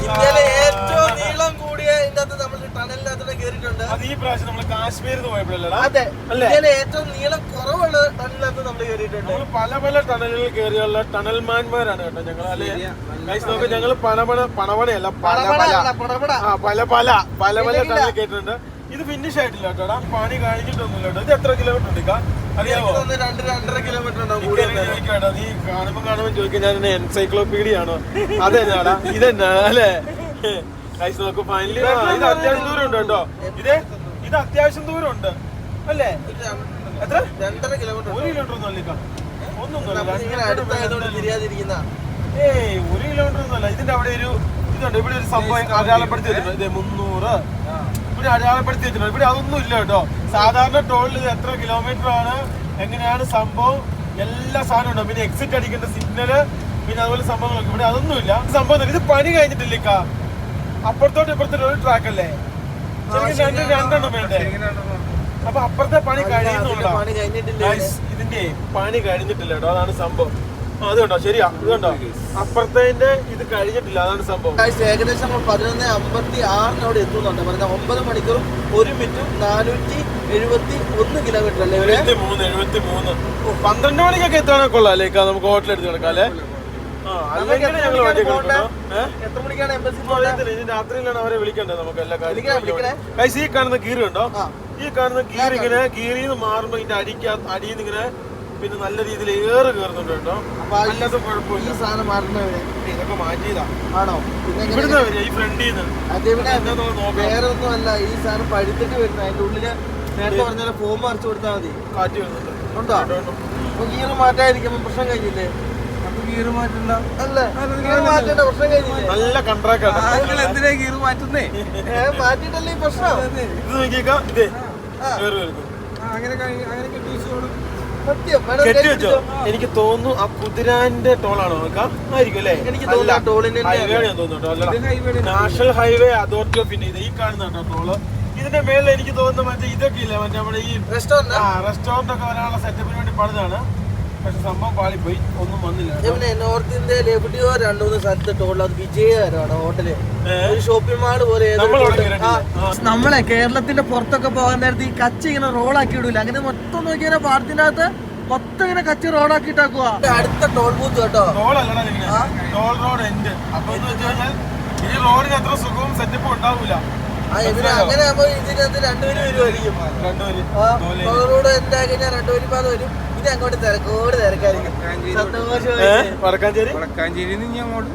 ഇന്ത്യയിലെ ഏറ്റവും നീളം കൂടിയ നമ്മൾ ടണലിനകത്തോടെ കയറിയിട്ടുണ്ട്. അത് ഈ പ്രാവശ്യം നമ്മൾ കാശ്മീരിൽ പോയപ്പോഴല്ലേ? അതെ, ഇന്ത്യയിലെ ഏറ്റവും നീളം കുറവുള്ള ടണലിനകത്ത് നമ്മൾ കയറിയിട്ടുണ്ട്. നമ്മൾ പല പല ടണലുകളിൽ കയറിയുള്ള ടണൽമാന്മാരാണ് കേട്ടോ ഞങ്ങൾ. അല്ലെ നോക്കി ഞങ്ങൾ പണവണയല്ല പല പല ടണൽ കേട്ടിട്ടുണ്ട്. ഇത് ഫിനിഷ് ആയിട്ടില്ല കേട്ടോടാ, പണി കഴിഞ്ഞിട്ടൊന്നുമില്ല കേട്ടോ. ഇത് എത്ര കിലോമീറ്റർ ഉണ്ട് അറിയാമോ? 2-2.5 കിലോമീറ്റർ ഉണ്ടാവും. ചോദിക്കാട്ടോ, നീ കാണുമ്പോ ചോദിക്കാൻ ഞാൻ എൻസൈക്ലോപീഡിയ ആണോ? അതെന്നാടാ ഇതെന്നാ അല്ലേ? കഴിച്ച് നോക്കൂ. ഫൈനലി ഇത് അത്യാവശ്യം ദൂരം ഉണ്ട് കേട്ടോ. ഇത് അത്യാവശ്യം ദൂരം ഉണ്ട് അല്ലേ? എത്ര? 2.5 കിലോമീറ്റർ. 1 കിലോമീറ്റർ ഒന്നും അല്ലേക്കാ, ഒന്നും തിരിയാതിരിക്കുന്ന 1 കിലോമീറ്റർ ഒന്നുമല്ല. ഇതിന്റെ അവിടെ ഒരു ഇതുണ്ട്, ഇവിടെ ഒരു സംഭവം അടയാളപ്പെടുത്തി വെച്ചിട്ടുണ്ട്. 300 ഇവിടെ അടയാളപ്പെടുത്തി വെച്ചിട്ടുണ്ട്. ഇവിടെ അതൊന്നും ഇല്ല കേട്ടോ. സാധാരണ ടോളിൽ ഇത് എത്ര കിലോമീറ്റർ ആണ്, എങ്ങനെയാണ് സംഭവം, എല്ലാ സാധനവും ഉണ്ടാവും. പിന്നെ എക്സിറ്റ് അടിക്കേണ്ട സിഗ്നല്, പിന്നെ അതുപോലെ സംഭവങ്ങളൊക്കെ. ഇവിടെ അതൊന്നും ഇല്ല. സംഭവം ഇത് പണി കഴിഞ്ഞിട്ടില്ലേക്കാ. അപ്പുറത്തോട്ട് ഇപ്പുറത്തോട്ട് ഒരു ട്രാക്ക് അല്ലേ? ശരിക്കും രണ്ടെണ്ണം വേണ്ടേ? അപ്പൊ അപ്പുറത്തെ പണി കഴിയുന്നുണ്ടോ? ഇതിന്റെ പണി കഴിഞ്ഞിട്ടില്ല കേട്ടോ, അതാണ് സംഭവം. അതുകൊണ്ടോ ശരിയാ, ഇതുണ്ടോ അപ്പുറത്തെ ഇത് കഴിഞ്ഞിട്ടില്ല, അതാണ് സംഭവം. ഏകദേശം 11:56 എത്തുന്നുണ്ട്. പറഞ്ഞ 9 മണിക്കൂറും 1 മിനിറ്റും 471 കിലോമീറ്റർ അല്ലേ? 73. 12 മണിക്കൊക്കെ എത്താനൊക്കെ കൊള്ളാം അല്ലേ? നമുക്ക് ഹോട്ടൽ എടുത്ത് കിടക്കാം അല്ലേ? എത്ര മണിക്കാണ് എംബസി? രാത്രിയിലാണ് അവരെ വിളിക്കേണ്ടത് നമുക്ക് എല്ലാ കാര്യം. ഈ കാണുന്ന ഗീർ ഉണ്ടോ? ഈ കാണുന്ന ഗീർ ഇങ്ങനെ ഗീറിന്ന് മാറുമ്പോ ഇതിന്റെ അടിയിൽ ഇങ്ങനെ പിന്നെ നല്ല രീതിയിൽ ഏറ് കയറുന്നുണ്ട് കേട്ടോ. അല്ലാത്ത കുഴപ്പമില്ല. ഈ സാധനം മാറുന്നവരെ ഇതൊക്കെ മാറ്റിയതാ ആണോ? ഇവിടുന്ന് വരിക ഈ ഫ്രണ്ടിൽ നിന്ന്. വേറെ ഒന്നും അല്ല, ഈ സാധനം പഴുത്തിട്ട് വരുന്നത്. അതിന്റെ ഉള്ളില് നേരത്തെ പറഞ്ഞ ഫോം മറിച്ച് കൊടുത്താൽ മതി. കാറ്റ് വരുന്നുണ്ട്. ഉണ്ടോ? അപ്പൊ ഗീർ മാറ്റാതിരിക്കുമ്പോ പ്രശ്നം കഴിഞ്ഞില്ലേ? ഗീർ മാറ്റണ്ട. അല്ല, ഗീർ മാറ്റേണ്ട പ്രശ്നം കഴിഞ്ഞില്ലേ? നല്ല കൺട്രാക്ട് ആണ്. എന്തിനാ ഗീർ മാറ്റുന്നേ? മാറ്റിട്ടല്ലേ ഈ പ്രശ്നം. ഇത് നോക്കിയേക്കാം, ഇതേ വേറെ വരുന്നു. അങ്ങനെ കെട്ടി വെച്ചോ. എനിക്ക് തോന്നുന്നു ആ കുതിരാന്റെ ടോളാണോ നോക്കാം, ആയിരിക്കും അല്ലേ? എനിക്ക് തോന്നുന്നു ടോളിന്റെ ഹൈവേ ഞാൻ തോന്നുന്നു. National highway authority of India. ഈ കാണുന്ന ടോള്. ഇതിന്റെ മേളിൽ എനിക്ക് തോന്നുന്നു മറ്റേ ഇതൊക്കെ ഇല്ല, മറ്റേ നമ്മുടെ ഈ റെസ്റ്റോറന്റ് ഒക്കെ വരാനുള്ള സെറ്റപ്പിന് വേണ്ടി പണിതാണ്. പക്ഷെ സംഭവം പാളിപ്പോയി, ഒന്നും വന്നില്ല. നോർത്ത് ഇന്ത്യയിൽ എവിടെയോ 2-3 സ്ഥലത്ത് ടോളത് വിജയകരമാണ് ഹോട്ടല്, ഒരു ഷോപ്പിംഗ് മാൾ പോലെ. നമ്മളെ കേരളത്തിന്റെ പുറത്തൊക്കെ പോകാൻ നേരത്ത് ഈ കച്ച ഇങ്ങനെ റോളാക്കി ഇടൂല, അങ്ങനെ മൊത്തം നോക്കിയാൽ പാടത്തിന്റെ അകത്ത് മൊത്തം ഇങ്ങനെ കച്ച റോഡാക്കിട്ടാക്കുക. അടുത്ത ടോൾ ബൂത്ത് കേട്ടോ. Toll road end. അപ്പൊ ഈ റോഡിന് അത്ര സുഖവും സെറ്റപ്പും ഉണ്ടാവൂല. അങ്ങനെ ആകുമ്പോ ഇതിനകത്ത് 2 പേര് വരുമായിരിക്കും. ടോൾ റോഡ് എൻഡ് ആയി കഴിഞ്ഞാൽ 2 പേര് പാത വരും. ഇത് അങ്ങോട്ട് തിരക്കായിരിക്കും. വടക്കാഞ്ചേരി അങ്ങോട്ട്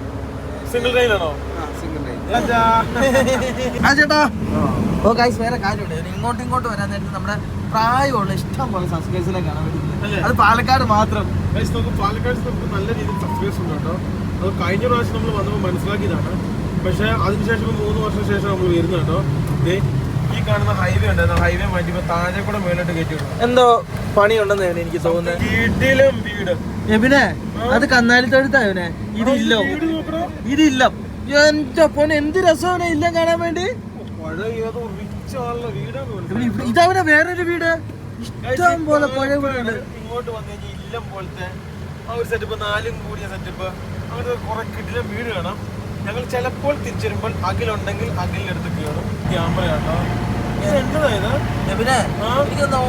സിംഗിൾ ട്രെയിൻ ആണോ? Single train. ചേട്ടാ വേറെ കാര്യമുണ്ട്. ഇങ്ങോട്ട് വരാൻ നേരത്തെ നമ്മുടെ പ്രായമുള്ള ഇഷ്ടം പോലെ സബ്സ്ക്രൈബേഴ്സിനെ കാണാൻ പറ്റുന്നത്. അത് പാലക്കാട് മാത്രം. പാലക്കാട് നല്ല രീതിയിൽ സബ്സ്ക്രൈബേഴ്സ് ഉണ്ട് കേട്ടോ. അത് കഴിഞ്ഞ പ്രാവശ്യം നമ്മൾ വന്നപ്പോൾ മനസ്സിലാക്കിയതാണ്. പക്ഷെ അതിനുശേഷം 3 വർഷം ശേഷം നമ്മൾ വരുന്നത് കേട്ടോ. ഈ കാണുന്ന ഹൈവേ ഉണ്ടായിരുന്നു, ഹൈവേ മാറ്റിപ്പോ താഴെ കൂടെ മേലോട്ട് കയറ്റി വിടും. എന്തോ പണിയുണ്ടെന്ന് എനിക്ക് തോന്നുന്നത്. വീട്ടിലും വീട് എബിനെ അത് കന്നാലി തൊഴുത്താവനെ ഇതില്ല എന്റെ പൊന്നെ എന്ത് രസമാണ് ഇല്ല കാണാൻ വേണ്ടി. ഇതവനെ വേറൊരു വീട് ഇഷ്ടം പോലെ പഴയ വീടുണ്ട്. ഇങ്ങോട്ട് വന്നു കഴിഞ്ഞാൽ ഇല്ലം പോലത്തെ ആ ഒരു സെറ്റപ്പ്, 4 കൂടിയ സെറ്റപ്പ്, അങ്ങനത്തെ കുറെ കിടിലം വീട് കാണാം. ഞങ്ങൾ ചിലപ്പോൾ തിരിച്ചുവരുമ്പോൾ അഖിലുണ്ടെങ്കിൽ അഖിലിനടുത്ത് കയറും. ക്യാമറ കേട്ടോ.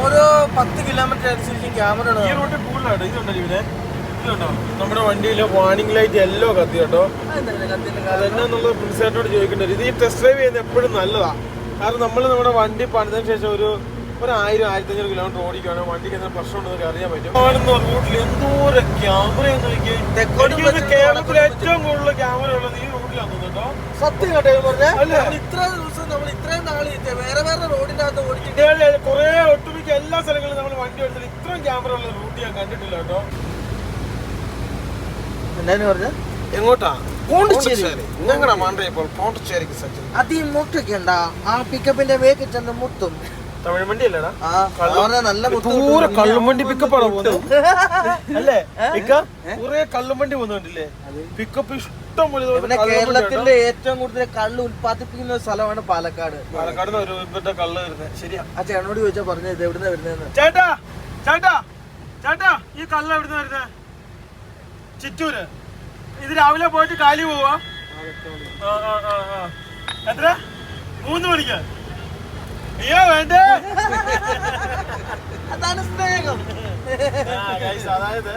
ഓരോ 10 കിലോമീറ്റർ അനുസരിച്ച് ക്യാമറ ഈ റൂട്ടിൽ കൂടുതലാണ്. ഇതുണ്ടോ ഇവനെ? ഇതുണ്ടോ നമ്മുടെ വണ്ടിയിലെ വാർണിംഗ് ലൈറ്റ് യെല്ലോ കത്തി കേട്ടോ. അതെന്നാന്നുള്ളത് പ്രിൻസേട്ടനോട് ചോദിക്കേണ്ടി വരും. ഇത് ഈ ടെസ്റ്റ് ഡ്രൈവ് ചെയ്യുന്നത് എപ്പോഴും നല്ലതാ. കാരണം നമ്മൾ നമ്മുടെ വണ്ടി പണിതതിന് ശേഷം ഒരു ഒരു 1000-1500 കിലോമീറ്റർ ഓടിക്കുകയാണ് വണ്ടിക്ക് എന്തെങ്കിലും പ്രശ്നം ഉണ്ടെന്നൊക്കെ അറിയാൻ പറ്റും. കാണുന്ന റൂട്ടിൽ എന്തോരം ക്യാമറയെന്ന് എനിക്ക് കേരളത്തിലെ ഏറ്റവും കൂടുതൽ ക്യാമറ ഉള്ളത് ഈ റൂട്ടിലാണ് കേട്ടോ. സത്യം കേട്ടോ പറഞ്ഞാൽ ഇത്ര ദിവസം നമ്മൾ ഇത്രയും നാള് വേറെ വേറെ റോഡിന്റെ അകത്ത് ഓടിച്ചിട്ട് കുറെ ഒട്ടുമിക്ക എല്ലാ സ്ഥലങ്ങളിലും നമ്മൾ വണ്ടി എടുത്താൽ ഇത്രയും ക്യാമറ ഉള്ള റൂട്ട് ഞാൻ കണ്ടിട്ടില്ല കേട്ടോ. എന്താന്ന് പറഞ്ഞ എങ്ങോട്ടാ? പോണ്ടിച്ചേരി. ഞങ്ങളുടെ മണ്ട ഇപ്പോൾ പോണ്ടിച്ചേരിക്ക് സജ്ജം. അതി മുട്ടൊക്കെ ഉണ്ടാ ആ പിക്കപ്പിന്റെ വേക്ക് ചെന്ന് മുത്തും. തമിഴ് വണ്ടി അല്ലേടാ? നല്ല ദൂരെ കള്ളുവണ്ടി പിക്കപ്പാണ് പോകുന്നത് അല്ലേ? കുറെ കള്ളുവണ്ടി പോകുന്നുണ്ടല്ലേ? പിക്കപ്പ് ഇഷ്ടം പോലെ. കേരളത്തിലെ ഏറ്റവും കൂടുതൽ കള്ള് ഉത്പാദിപ്പിക്കുന്ന സ്ഥലമാണ് പാലക്കാട്. പാലക്കാട് ഒരു കള്ള് വരുന്നത്. ശരിയാ. ആ ചേട്ടനോട് ചോദിച്ചാ പറഞ്ഞത് ഇത് എവിടുന്ന വരുന്നതെന്ന്. ചേട്ടാ ചേട്ടാ ചേട്ടാ ഈ കള്ള് എവിടുന്ന വരുന്നത്? ചിറ്റൂര്. ഇത് രാവിലെ പോയിട്ട് കാലി പോവാ? എത്ര? 3 മണിക്ക്. അയ്യോ വേണ്ടേ? അതാണ് സ്നേഹം. അതായത്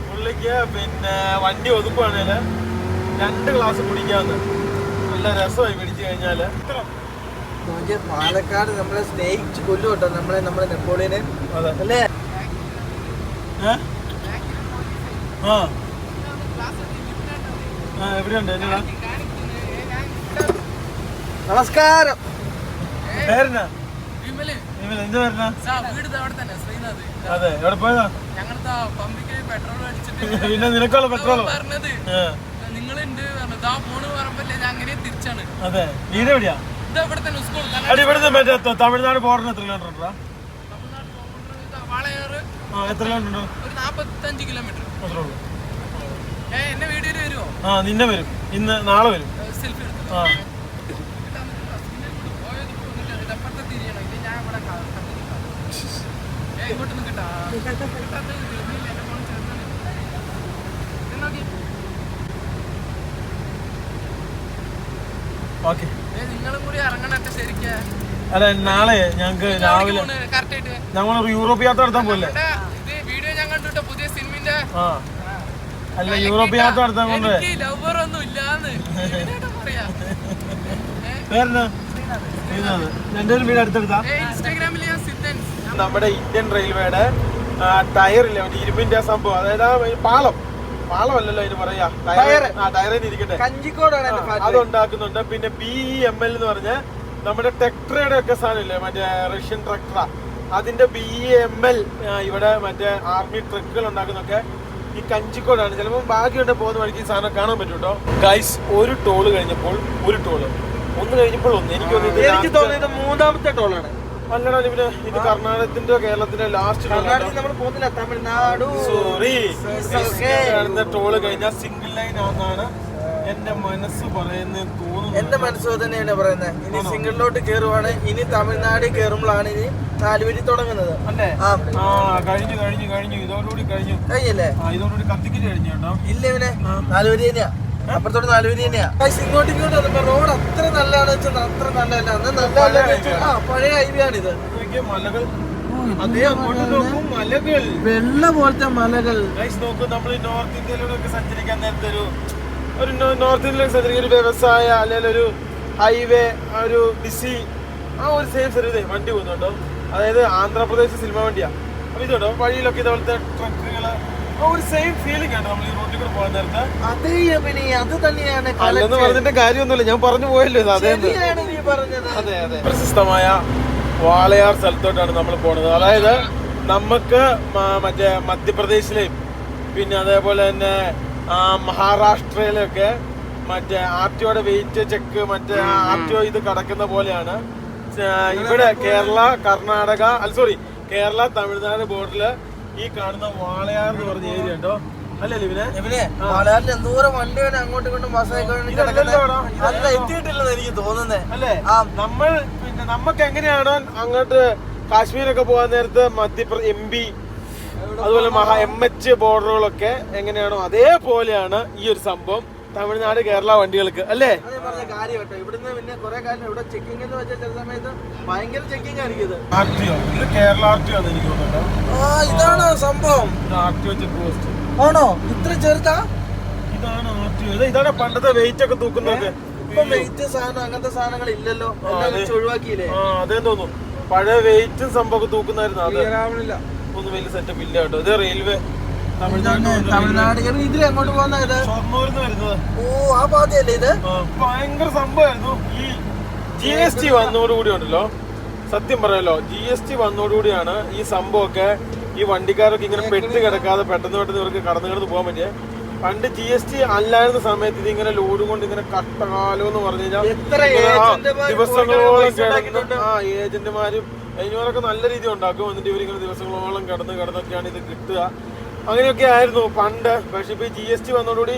പുള്ളിക്ക് പിന്നെ വണ്ടി ഒതുക്കുവാണേല് 2 ഗ്ലാസ് കുടിക്കാന്ന്. നല്ല രസമായി പിടിച്ചു കഴിഞ്ഞാല്. പാലക്കാട് നമ്മളെ സ്നേഹിച്ച് കൊല്ലു കേട്ടോ നമ്മളെ നെപ്പോളിയനെ അല്ലേ? എവിടെയുണ്ട്? നമസ്കാരം. പേരെന്നാ? എന്താ പേരെന്നാ? അതെ, എവിടെ പോയതാ? പിന്നെ നിനക്കുള്ള പെട്രോളോ? അതെ, വീട് എവിടെയാ? അടി ഇവിടുന്ന് മറ്റേ തമിഴ്നാട് ബോർഡറിന് എത്ര കിലോമീറ്റർ ഉണ്ടാ? എത്ര കിലോമീറ്റർ ഉണ്ടോ? 45 കിലോമീറ്റർ. അത്രേ ഉള്ളൂ. എന്നെ വീഡിയോയിൽ വരുമോ? നിന്നെ വരും. നാളെ വരും. സെൽഫി എടുത്തു. ഇങ്ങോട്ടൊന്നും കിട്ടാ നിങ്ങളും കൂടി ഇറങ്ങണൊക്കെ ശരിക്കും. അല്ല, നാളെ ഞങ്ങക്ക് രാവിലെ ഞങ്ങളൊരു യൂറോപ്പ് യാത്ര നടത്താൻ പോലെ. വീഡിയോ ഞാൻ കണ്ടുട്ടോ പുതിയ സിനിമിന്റെ. അല്ല, യൂറോപ്പ് യാത്ര നടത്താൻ കൊണ്ട് ലവർ ഒന്നും ഇല്ലാന്ന് പറയാ. എന്റെ ഒരു വീട് അടുത്തെടുത്താ. ഇൻസ്റ്റാഗ്രാമിൽ ഞാൻ സിദ്ധൻ. നമ്മുടെ ഇന്ത്യൻ റെയിൽവേയുടെ ടയറില്ല, മറ്റേ ഇരുമ്പിന്റെ സംഭവം. അതായത് പാളമല്ലല്ലോ അതിന് പറയാ, ടയറിന് ഇരിക്കട്ടെ, അതുണ്ടാക്കുന്നുണ്ട്. പിന്നെ BEML എന്ന് പറഞ്ഞ നമ്മുടെ ടെക്ട്രയുടെ ഒക്കെ സാധനമില്ലേ, മറ്റേ റഷ്യൻ ട്രക്ടറ, അതിന്റെ BEML ഇവിടെ മറ്റേ ആർമി ട്രക്കുകൾ ഉണ്ടാക്കുന്നൊക്കെ ഈ കഞ്ചിക്കോടാണ്. ചിലപ്പോൾ ഭാഗ്യമുണ്ട് പോകുന്ന വഴിക്ക് ഈ സാധനം കാണാൻ പറ്റും കേട്ടോ. ഗൈസ്, ഒരു ടോള് കഴിഞ്ഞപ്പോൾ ഒരു ടോള്, ഒന്ന് കഴിഞ്ഞപ്പോൾ ഒന്ന്. എനിക്ക് തോന്നുന്നത് 3ാമത്തെ ടോളാണ്. അല്ലടാ, ഇത് കർണാടകത്തിന്റെ കേരളത്തിന്റെ ലാസ്റ്റ് ടോള് കഴിഞ്ഞാൽ സിംഗിൾ ലൈൻ ആണെന്നാണ് എന്റെ മനസ്സ് പറയുന്നത് തോന്നുന്നു. എന്റെ മനസ്സ് തന്നെയാണ് പറയുന്നത്. ഇനി സിംഗിളിലോട്ട് കയറുവാണ്. ഇനി തമിഴ്നാട് കയറുമ്പോഴാണ് ഇനി 4 വരി തുടങ്ങുന്നത് അല്ലേ? കഴിഞ്ഞു ഇതോടുകൂടി കഴിഞ്ഞല്ലേ? ഇതോടുകൂടി കത്തിക്കല് കഴിഞ്ഞു കേട്ടോ. ഇല്ല, ഇവനെ 4 വരി തന്നെയാ. അപ്പുറത്തോട്ട് 4 വരി തന്നെയാ. ഇങ്ങോട്ട് വന്നപ്പോ റോഡ് അത്ര നല്ലതാണെന്ന് വെച്ചാൽ അത്ര നല്ലതല്ല. നല്ല പഴയ ഹൈവേ ആണിത്. മലകൾ, അതേ അങ്ങോട്ട് നോക്കും, മലകൾ, വെള്ള പോലത്തെ മലകൾ. നോക്കൂ, നമ്മൾ നോർത്ത് ഇന്ത്യയിലൂടെ ഒക്കെ സഞ്ചരിക്കാൻ നേരത്തെ ഒരു നോർത്ത് ഇന്ത്യയിലൊക്കെ സഞ്ചരിക്കുന്ന ഒരു വ്യവസായ അല്ലെങ്കിൽ ഒരു ഹൈവേ, ഒരു ബിസി, ആ ഒരു സെയിം സർവീസ് വണ്ടി പോകുന്നുണ്ടോ. അതായത് ആന്ധ്രാപ്രദേശ് സിനിമ വണ്ടിയാ. അപ്പൊ ഇതുണ്ടോ വഴിയിലൊക്കെ ഇതുപോലത്തെ ട്രക്കുകള്, ഒരു സെയിം ഫീലിംഗ് ആണ് നമ്മൾ ഈ റോഡിൽ കൂടെ പോകാൻ നേരത്തെ. അത് തന്നെയാണ്. അല്ലെന്ന് പറഞ്ഞിട്ട് കാര്യമൊന്നുമില്ല, ഞാൻ പറഞ്ഞു പോയല്ലോ. അതെ, പ്രശസ്തമായ വാളയാർ സ്ഥലത്തോട്ടാണ് നമ്മൾ പോണത്. അതായത് നമുക്ക് മറ്റേ മധ്യപ്രദേശിലെയും പിന്നെ അതേപോലെ തന്നെ മഹാരാഷ്ട്രയിലൊക്കെ മറ്റേ RTOയുടെ വെയിറ്റ് ചെക്ക്, മറ്റേ RTO ഇത് കടക്കുന്ന പോലെയാണ് ഇവിടെ കേരള തമിഴ്നാട് ബോർഡറില് ഈ കാണുന്ന വാളയാർ എന്ന് പറഞ്ഞ ഏരിയ ഉണ്ടോ? അല്ലേ ലിവിനെ? വാളയാറിൽ എന്തോരം വണ്ടിയാണ് അങ്ങോട്ടും ഇങ്ങോട്ടും എത്തിയിട്ടില്ലെന്ന് എനിക്ക് തോന്നുന്നേ അല്ലേ? നമുക്ക് എങ്ങനെയാണോ അങ്ങോട്ട് കാശ്മീരൊക്കെ പോകാൻ നേരത്ത് MP അതുപോലെ MH ബോർഡറുകളൊക്കെ എങ്ങനെയാണോ അതേപോലെയാണ് ഈ ഒരു സംഭവം തമിഴ്നാട് കേരള വണ്ടികൾക്ക് അല്ലേ? ഇവിടുന്ന് പിന്നെ കുറെ കാലം ഇവിടെ ചെക്കിംഗ് എന്ന് വെച്ചാൽ ചില സമയത്ത് ഭയങ്കര ചെക്കിംഗ് ആയിരിക്കും. ഇത് കേരള RTO ആണ് എനിക്ക് തോന്നുന്നുണ്ടോ? ഇതാണോ സംഭവം? RTO ചെക്ക് പോസ്റ്റ് ആണോ? ഇത്ര ചെറുതാ? ഇതാണ് RTO. ഇതാണ് പണ്ടത്തെ വെയിറ്റ് ഒക്കെ തൂക്കുന്നത്. ഇപ്പൊ വെയിറ്റ് സാധനം അങ്ങനത്തെ സാധനങ്ങൾ ഇല്ലല്ലോ, ഒഴിവാക്കിയില്ലേ? അതേ തോന്നുന്നു. പഴയ വെയിറ്റും സംഭവം തൂക്കുന്നായിരുന്നു. അത് ഒന്നും വലിയ സെറ്റപ്പ് ഇല്ല കേട്ടോ. ഇത് റെയിൽവേ തമിഴ്നാട് ഇതിൽ എങ്ങോട്ട് പോകുന്ന ഇത് ഷൊർണൂരിന്ന് വരുന്നത്. ഓ ആ പാതയല്ലേ ഇത്? ഭയങ്കര സംഭവമായിരുന്നു. ഈ GST വന്നതോടുകൂടി ഉണ്ടല്ലോ, സത്യം പറയാലോ, GST വന്നതോടുകൂടിയാണ് ഈ സംഭവമൊക്കെ ഈ വണ്ടിക്കാരൊക്കെ ഇങ്ങനെ പെട്ട് കിടക്കാതെ പെട്ടെന്ന് ഇവർക്ക് കടന്നു പോകാൻ പറ്റിയ. പണ്ട് GST അല്ലായിരുന്ന സമയത്ത് ഇതിങ്ങനെ ലോഡും കൊണ്ട് ഇങ്ങനെ കട്ടകാലം എന്ന് പറഞ്ഞു കഴിഞ്ഞാൽ ദിവസങ്ങളോളം കിടന്നിട്ട് ഏജന്റുമാരും അതിനോടൊക്കെ നല്ല രീതി ഉണ്ടാക്കും. എന്നിട്ട് ഇവരിങ്ങനെ ദിവസങ്ങളോളം കിടന്നൊക്കെയാണ് ഇത് കിട്ടുക. അങ്ങനെയൊക്കെ ആയിരുന്നു പണ്ട്. പക്ഷെ ഇപ്പൊ ഈ GST വന്നതോടുകൂടി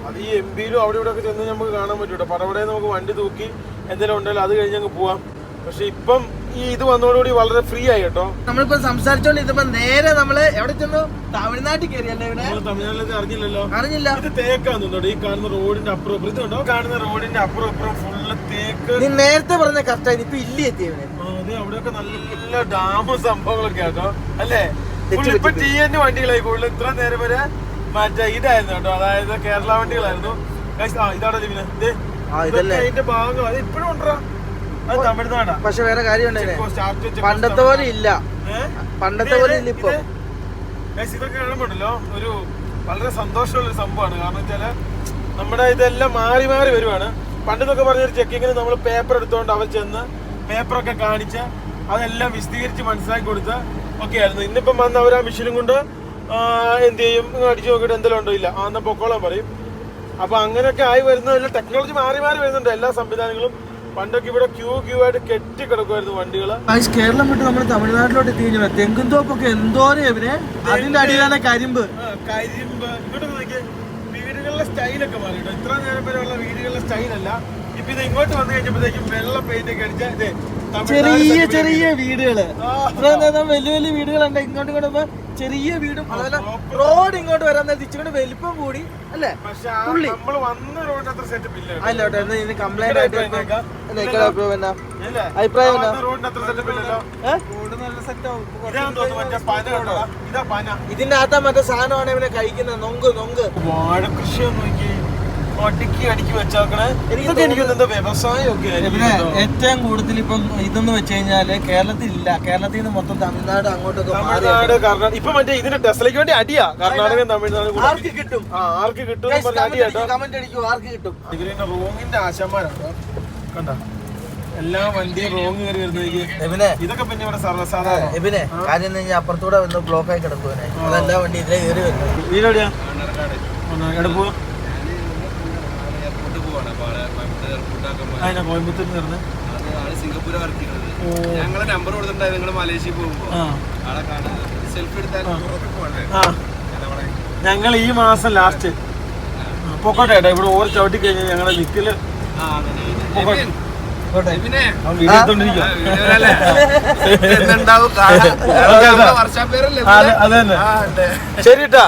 അത് ഈ MP-യിലും അവിടെ ഇവിടെ ഒക്കെ ചെന്ന് നമുക്ക് കാണാൻ പറ്റൂട്ടോ. പടപടെ നമുക്ക് വണ്ടി തൂക്കി എന്തെങ്കിലും ഉണ്ടല്ലോ അത് കഴിഞ്ഞ് അങ്ങ് പോവാം. പക്ഷെ ഇപ്പം ഈ ഇത് വന്നതോടുകൂടി വളരെ ഫ്രീ ആയി കേട്ടോ. നമ്മളിപ്പോ സംസാരിച്ചോണ്ടിരുന്നപ്പോ നേരെ നമ്മള് എവിടെ ചെന്നു? തമിഴ്നാട്ടിൽ കയറിയല്ലേ? ഇവിടെ തമിഴ്നാട്ടിലേക്ക് അറിഞ്ഞില്ലല്ലോ. അറിഞ്ഞില്ല. ഇത് തേക്കാന്നുണ്ടോ? ഈ കാണുന്ന റോഡിന്റെ അപ്പുറം ഇപ്പുറം ഇതുണ്ടോ? കാണുന്ന റോഡിന്റെ അപ്പുറം ഇപ്പുറം ഫുള്ള് തേക്ക്. നീ നേരത്തെ പറഞ്ഞ കറക്റ്റായി. ഇപ്പൊ ഇല്ല എത്തിയവനെ. അതെ, അവിടെയൊക്കെ നല്ല ഡാമും സംഭവങ്ങളൊക്കെ കേട്ടോ അല്ലേ? ഇപ്പൊ TN വണ്ടികളായി കൂടുതൽ. ഇത്ര നേരം വരെ മറ്റേ ഇതായിരുന്നു കേട്ടോ, അതായത് കേരള വണ്ടികളായിരുന്നു. ഇതാണ് അതിന്റെ ഭാഗം. അത് ഇപ്പഴും ഉണ്ടോ? അത് തമിഴ്നാടാ. പക്ഷെ വേറെ കാര്യം പണ്ടത്തെ പോലെ ഇല്ല. പണ്ടത്തെ പോലെ ഇല്ല ഇപ്പൊ. ഇതൊക്കെ കാണുമ്പോണ്ടല്ലോ ഒരു വളരെ സന്തോഷമുള്ള ഒരു സംഭവമാണ്. കാരണം വെച്ചാല് നമ്മുടെ ഇതെല്ലാം മാറി മാറി വരുവാണ്. പണ്ടെന്നൊക്കെ പറഞ്ഞൊരു ചെക്കിങ്ങിന് നമ്മൾ പേപ്പർ എടുത്തോണ്ട് അവർ ചെന്ന് പേപ്പറൊക്കെ കാണിച്ച് അതെല്ലാം വിശദീകരിച്ച് മനസ്സിലാക്കി കൊടുത്ത് ഒക്കെ ആയിരുന്നു. ഇന്നിപ്പം വന്ന് അവർ ആ മെഷീനും കൊണ്ട് എന്ത് ചെയ്യും, അടിച്ചു നോക്കിയിട്ട് എന്തെങ്കിലും ഉണ്ടോ ഇല്ല അന്ന് പൊക്കോളാൻ പറയും. അപ്പൊ അങ്ങനെയൊക്കെ ആയി വരുന്നതല്ല, ടെക്നോളജി മാറി മാറി വരുന്നുണ്ട് എല്ലാ സംവിധാനങ്ങളും. പണ്ടൊക്കെ ഇവിടെ ക്യൂ ആയിട്ട് കെട്ടി കിടക്കുമായിരുന്നു വണ്ടികള്. കേരളം വിട്ട് നമ്മൾ തമിഴ്നാട്ടിലോട്ട് എത്തിക്കഴിഞ്ഞാൽ തെങ്ങും തോപ്പൊക്കെ എന്തോരം ഇവരെ. അതിന്റെ അടിയിലാണ് കരിമ്പ്. ഇങ്ങോട്ട് നോക്കിയേ, വീടുകളിലെ സ്റ്റൈലൊക്കെ മാറിട്ടോ. ഇത്ര നേരം വരെയുള്ള വീടുകളിലെ സ്റ്റൈലല്ല. ഇപ്പൊ ഇത് ഇങ്ങോട്ട് വന്നു കഴിഞ്ഞപ്പോഴത്തേക്കും വെള്ള പെയിന്റ് ഒക്കെ അടിച്ച ചെറിയ ചെറിയ വീടുകള്. വലിയ വലിയ വീടുകളുണ്ട്. ഇങ്ങോട്ട് ഇങ്ങോട്ട് ചെറിയ വീടും അതുപോലെ റോഡ് ഇങ്ങോട്ട് വരാൻ നേരത്തെ ഇച്ചിരി വലിപ്പം കൂടി അല്ലേ? നമ്മള് വന്ന റോഡിന് അത്ര സെറ്റപ്പ് ഇല്ല. അല്ലോട്ടെ, ഇതിന് കംപ്ലൈന്റ് ആയിട്ട് അഭിപ്രായം ഇതിന്റെ അകത്താ മറ്റേ സാധനമാണ് ഇവനെ കഴിക്കുന്നത്. നൊങ്ക് വാഴകൃഷി നോക്കി അടുക്കി വെച്ചേക്കണേ. വ്യവസായമൊക്കെ ഏറ്റവും കൂടുതൽ ഇപ്പം ഇതെന്ന് വെച്ച് കഴിഞ്ഞാല് കേരളത്തിലില്ല. കേരളത്തിൽ നിന്ന് മൊത്തം തമിഴ്നാട് അങ്ങോട്ടൊക്കെ തമിഴ്നാട് കർണാടക. ഇപ്പൊ മറ്റേ ഇതിന്റെ ടെസ്ലയ്ക്ക് വേണ്ടി അടിയാ. കർണാടക തമിഴ്നാട് ആർക്ക് കിട്ടും കമന്റ് അടിക്കും. ആർക്ക് കിട്ടും? ഇതിന്റെ റോങ്ങിന്റെ ആശാന്മാരാണ് കണ്ട. എല്ലാ വണ്ടിയും റോങ് കയറി വരുന്നത്. ഇതൊക്കെ പിന്നെ ഇവിടെ സർവ്വസാധാരണ. എബിനെ കാര്യം കഴിഞ്ഞാൽ അപ്പുറത്തൂടെ വന്ന് ബ്ലോക്ക് ആയി കിടക്കുവനെ. അതെല്ലാ വണ്ടി ഇതിലെ കയറി വരുന്നത്. വീടെവിടെയാ? എടുപ്പോ കോയമ്പത്തൂർ നടന്ന് സിംഗപ്പൂർ വർക്ക് ചെയ്യുന്നത്. ഞങ്ങളെ നമ്പർ കൊടുത്തിട്ടുണ്ടായിരുന്നു. നിങ്ങൾ മലേഷ്യയിൽ പോകുമ്പോ ആളെ കാണുന്നത് സെൽഫി എടുത്താൽ ഞങ്ങൾ ഈ മാസം ലാസ്റ്റ് പൊക്കോട്ടെ ഏട്ടാ. ഇവിടെ ഓരോ ചവിട്ടി കഴിഞ്ഞാൽ ഞങ്ങളുടെ നിക്കല് ശരിട്ടാ.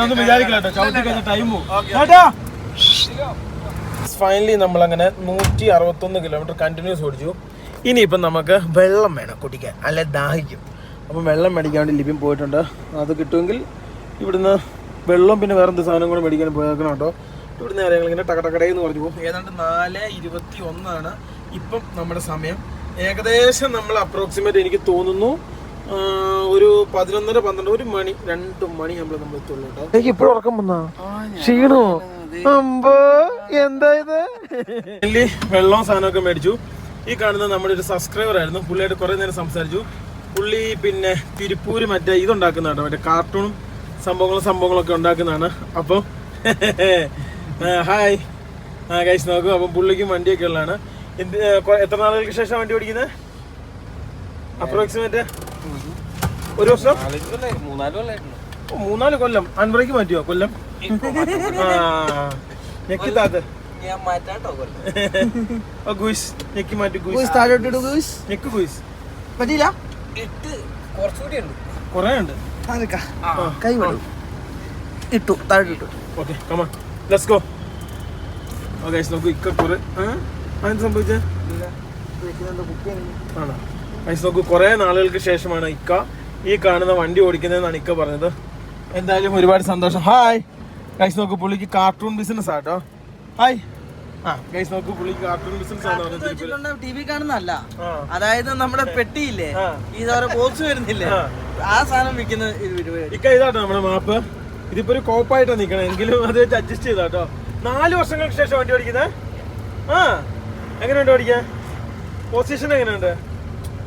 ഒന്നും വിചാരിക്കില്ല കേട്ടോ, ചവിട്ടി കഴിഞ്ഞ ടൈം പോകും. ഫൈനലി നമ്മളങ്ങനെ 161 കിലോമീറ്റർ കണ്ടിന്യൂസ് ഓടിച്ചു. ഇനിയിപ്പം നമുക്ക് വെള്ളം വേണം കുടിക്കാൻ, അല്ലെ ദാഹിക്കും. അപ്പം വെള്ളം മേടിക്കാൻ വേണ്ടി ലിപിൻ പോയിട്ടുണ്ട്. അത് കിട്ടുമെങ്കിൽ ഇവിടുന്ന് വെള്ളം പിന്നെ വേറെ എന്ത് സാധനം കൂടെ മേടിക്കാൻ പോയേക്കണം കേട്ടോ. ഇവിടുന്ന് കാര്യങ്ങൾ ഇങ്ങനെ ടക്കടക്കടയെന്ന് പറഞ്ഞു പോകും. ഏതാണ്ട് 4:21 ഇപ്പം നമ്മുടെ സമയം. ഏകദേശം നമ്മൾ അപ്രോക്സിമേറ്റ് എനിക്ക് തോന്നുന്നു ഒരു 11:12 1 മണി 2 മണി നമ്മൾ എത്തുള്ളൂ കേട്ടോ. എനിക്ക് ഇപ്പോഴും ഉറക്കം വന്നാ ക്ഷീണോ എന്താ ഇത്? വെള്ളവും സാധനമൊക്കെ മേടിച്ചു. ഈ കാണുന്ന നമ്മുടെ ഒരു സബ്സ്ക്രൈബർ ആയിരുന്നു. പുള്ളിയായിട്ട് കുറെ നേരം സംസാരിച്ചു. പുള്ളി പിന്നെ തിരുപ്പൂര് മറ്റേ ഇതുണ്ടാക്കുന്നതാണ്, മറ്റേ കാർട്ടൂണും സംഭവങ്ങളൊക്കെ ഉണ്ടാക്കുന്നതാണ്. അപ്പം ഹായ് ഗൈസ് നോക്കൂ. അപ്പം പുള്ളിക്കും വണ്ടിയൊക്കെ ഉള്ളതാണ്. എത്ര നാളുകൾക്ക് ശേഷം വണ്ടി ഓടിക്കുന്നത്? അപ്രോക്സിമേറ്റ് ഒരു വർഷം, 3-4 കൊല്ലം. അൻപറേക്ക് മാറ്റിയോ കൊല്ലം? ഞെക്കിത്താത്ത ഞെക്കി മാറ്റി പറ്റിയില്ല. കൊറേ ഉണ്ട്. കൈ ഇട്ടു താഴെ ഇട്ടു. ഓക്കെ കമാ ലെറ്റ്സ് ഗോ. ഗൈസ് നോക്കൂ, ഇക്ക കുറെ അതിന് സംഭവിച്ചേ ആണോ? ഗൈസ് നോക്കൂ, കുറെ നാളുകൾക്ക് ശേഷമാണ് ഇക്ക ഈ കാണുന്ന വണ്ടി ഓടിക്കുന്നതെന്നാണ് ഇക്ക പറഞ്ഞത്. എന്തായാലും ഒരുപാട് സന്തോഷം. ഹായ് ഗൈസ് നോക്കൂ, പുള്ളിക്ക് കാർട്ടൂൺ ബിസിനസ് ആട്ടോ. ഹായ് ഗൈസ് നോക്കൂ, പുള്ളി കാർട്ടൂൺ ബിസിനസ് ആണ്. ടി വി കാണുന്നല്ല, അതായത് നമ്മുടെ പെട്ടിയില്ലേ, ഈ ബോക്സ് വരുന്നില്ലേ, ആ സാധനം വിൽക്കുന്ന ഇതാട്ടോ നമ്മുടെ മാപ്പ്. ഇതിപ്പോ ഒരു കോപ്പായിട്ടാണ് നിക്കണം, എങ്കിലും അത് വെച്ച് അഡ്ജസ്റ്റ് ചെയ്താട്ടോ. 4 വർഷങ്ങൾക്ക് ശേഷം വണ്ടി ഓടിക്കുന്നത്. എങ്ങനെയുണ്ട് ഓടിക്കാൻ? പൊസിഷൻ എങ്ങനെയുണ്ട്?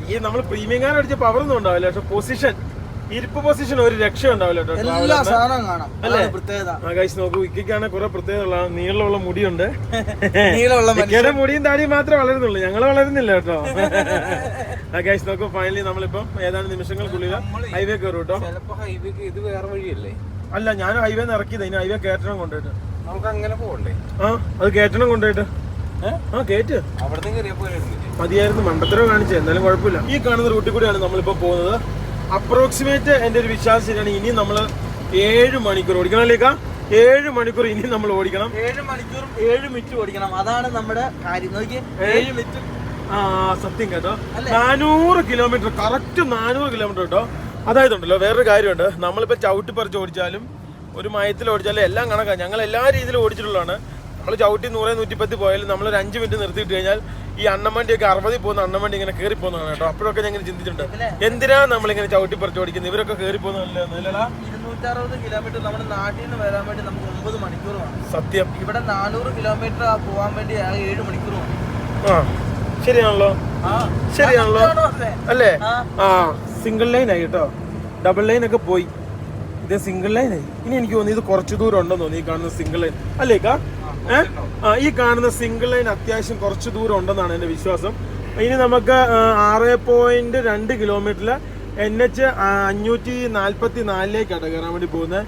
ഈ നമ്മൾ പ്രീമിയം കാർ അടിച്ച പവർ ഒന്നും ഉണ്ടാവില്ല, പക്ഷെ പൊസിഷൻ, ഇരിപ്പ് പൊസിഷൻ ഒരു രക്ഷ ഉണ്ടാവില്ല കേട്ടോ. ഗൈസ് നോക്കൂ, ഇക്കാണ് കുറെ പ്രത്യേകത. നീളമുള്ള മുടിയുണ്ട്, ഇക്കയുടെ മുടിയും താടിയും മാത്രമേ വളരുന്നുള്ളൂ, ഞങ്ങൾ വളരുന്നില്ല കേട്ടോ. ഗൈസ് നോക്കൂ, ഫൈനലി നമ്മളിപ്പം ഏതാനും നിമിഷങ്ങൾക്കുള്ളിൽ ഹൈവേ കയറും കേട്ടോ. ഇത് വേറെ വഴിയല്ലേ? അല്ല, ഞാൻ ഹൈവേ ഇറക്കിയത്, ഇനി ഹൈവേ കയറ്റണം കൊണ്ടുപോയിട്ട്. നമുക്ക് അങ്ങനെ പോകണ്ടേ? അത് കയറ്റണം കൊണ്ടുപോയിട്ട്. കേറ്റ് അവിടെ മതിയായിരുന്നു, മണ്ടത്തരം കാണിച്ചത്. എന്തായാലും കുഴപ്പമില്ല. ഈ കാണുന്ന റൂട്ടിൽ കൂടിയാണ് നമ്മളിപ്പോ പോകുന്നത്. അപ്രോക്സിമേറ്റ് എന്റെ ഒരു വിശ്വാസം ശരിയാണ്, ഇനി നമ്മൾ 7 മണിക്കൂർ ഓടിക്കണല്ലേക്കാ. 7 മണിക്കൂർ ഇനി നമ്മൾ ഓടിക്കണം. 7 മണിക്കൂറും 7 മിനിറ്റ് ഓടിക്കണം, അതാണ് നമ്മുടെ കാര്യം. നോക്കിയേ, 7 മിനിറ്റ്. സത്യം കേട്ടോ, 400 കിലോമീറ്റർ, കറക്റ്റ് 400 കിലോമീറ്റർ കേട്ടോ. അതായത് ഉണ്ടല്ലോ, വേറൊരു കാര്യമുണ്ട്, നമ്മളിപ്പോ ചവിട്ടി പറിച്ച് ഓടിച്ചാലും ഒരു മയത്തിൽ ഓടിച്ചാലും എല്ലാം കണക്കാണ്. ഞങ്ങൾ എല്ലാ രീതിയിലും ഓടിച്ചിട്ടുള്ളതാണ്. നമ്മൾ ചവിട്ടി 100-110 പോയാലും നമ്മളൊരു 5 മിനിറ്റ് നിർത്തിയിട്ട് കഴിഞ്ഞാൽ ഈ അണ്ണമണ്ടിയൊക്കെ 60 പോകുന്ന അണ്ണമണ്ടി ഇങ്ങനെ കയറി പോകുന്നതാണ് കേട്ടോ. അപ്പോഴൊക്കെ ഞാൻ ചിന്തിച്ചിട്ടുണ്ട്, എന്തിനാ നമ്മളിങ്ങനെ ചവിട്ടി പറിച്ച് ഓടിക്കുന്നത്, ഇവരൊക്കെ കയറി പോകുന്നതല്ലേ. 260 കിലോമീറ്റർ നമ്മുടെ നാട്ടിൽ നിന്ന് വരാൻ വേണ്ടി നമുക്ക് 9 മണിക്കൂർ വേണം. സത്യം. ഇവിടെ 400 കിലോമീറ്റർ പോകാൻ വേണ്ടി 7 മണിക്കൂർ വേണം. ശരിയാണല്ലോ, ശരിയാണല്ലോ അല്ലേ? സിംഗിൾ ലൈൻ ആയി കേട്ടോ, ഡബിൾ ലൈൻ ഒക്കെ പോയി, ഇത് സിംഗിൾ ലൈൻ ആയി. ഇനി എനിക്ക് തോന്നി ഇത് കുറച്ച് ദൂരം ഉണ്ടെന്ന് തോന്നി, ഈ കാണുന്ന സിംഗിൾ ലൈൻ അല്ലേക്കാ. ഈ കാണുന്ന സിംഗിൾ ലൈൻ അത്യാവശ്യം കുറച്ച് ദൂരം ഉണ്ടെന്നാണ് എൻ്റെ വിശ്വാസം. ഇനി നമുക്ക് 6.2 കിലോമീറ്ററിൽ NH 544 കയറാൻ വേണ്ടി പോകുന്നത്.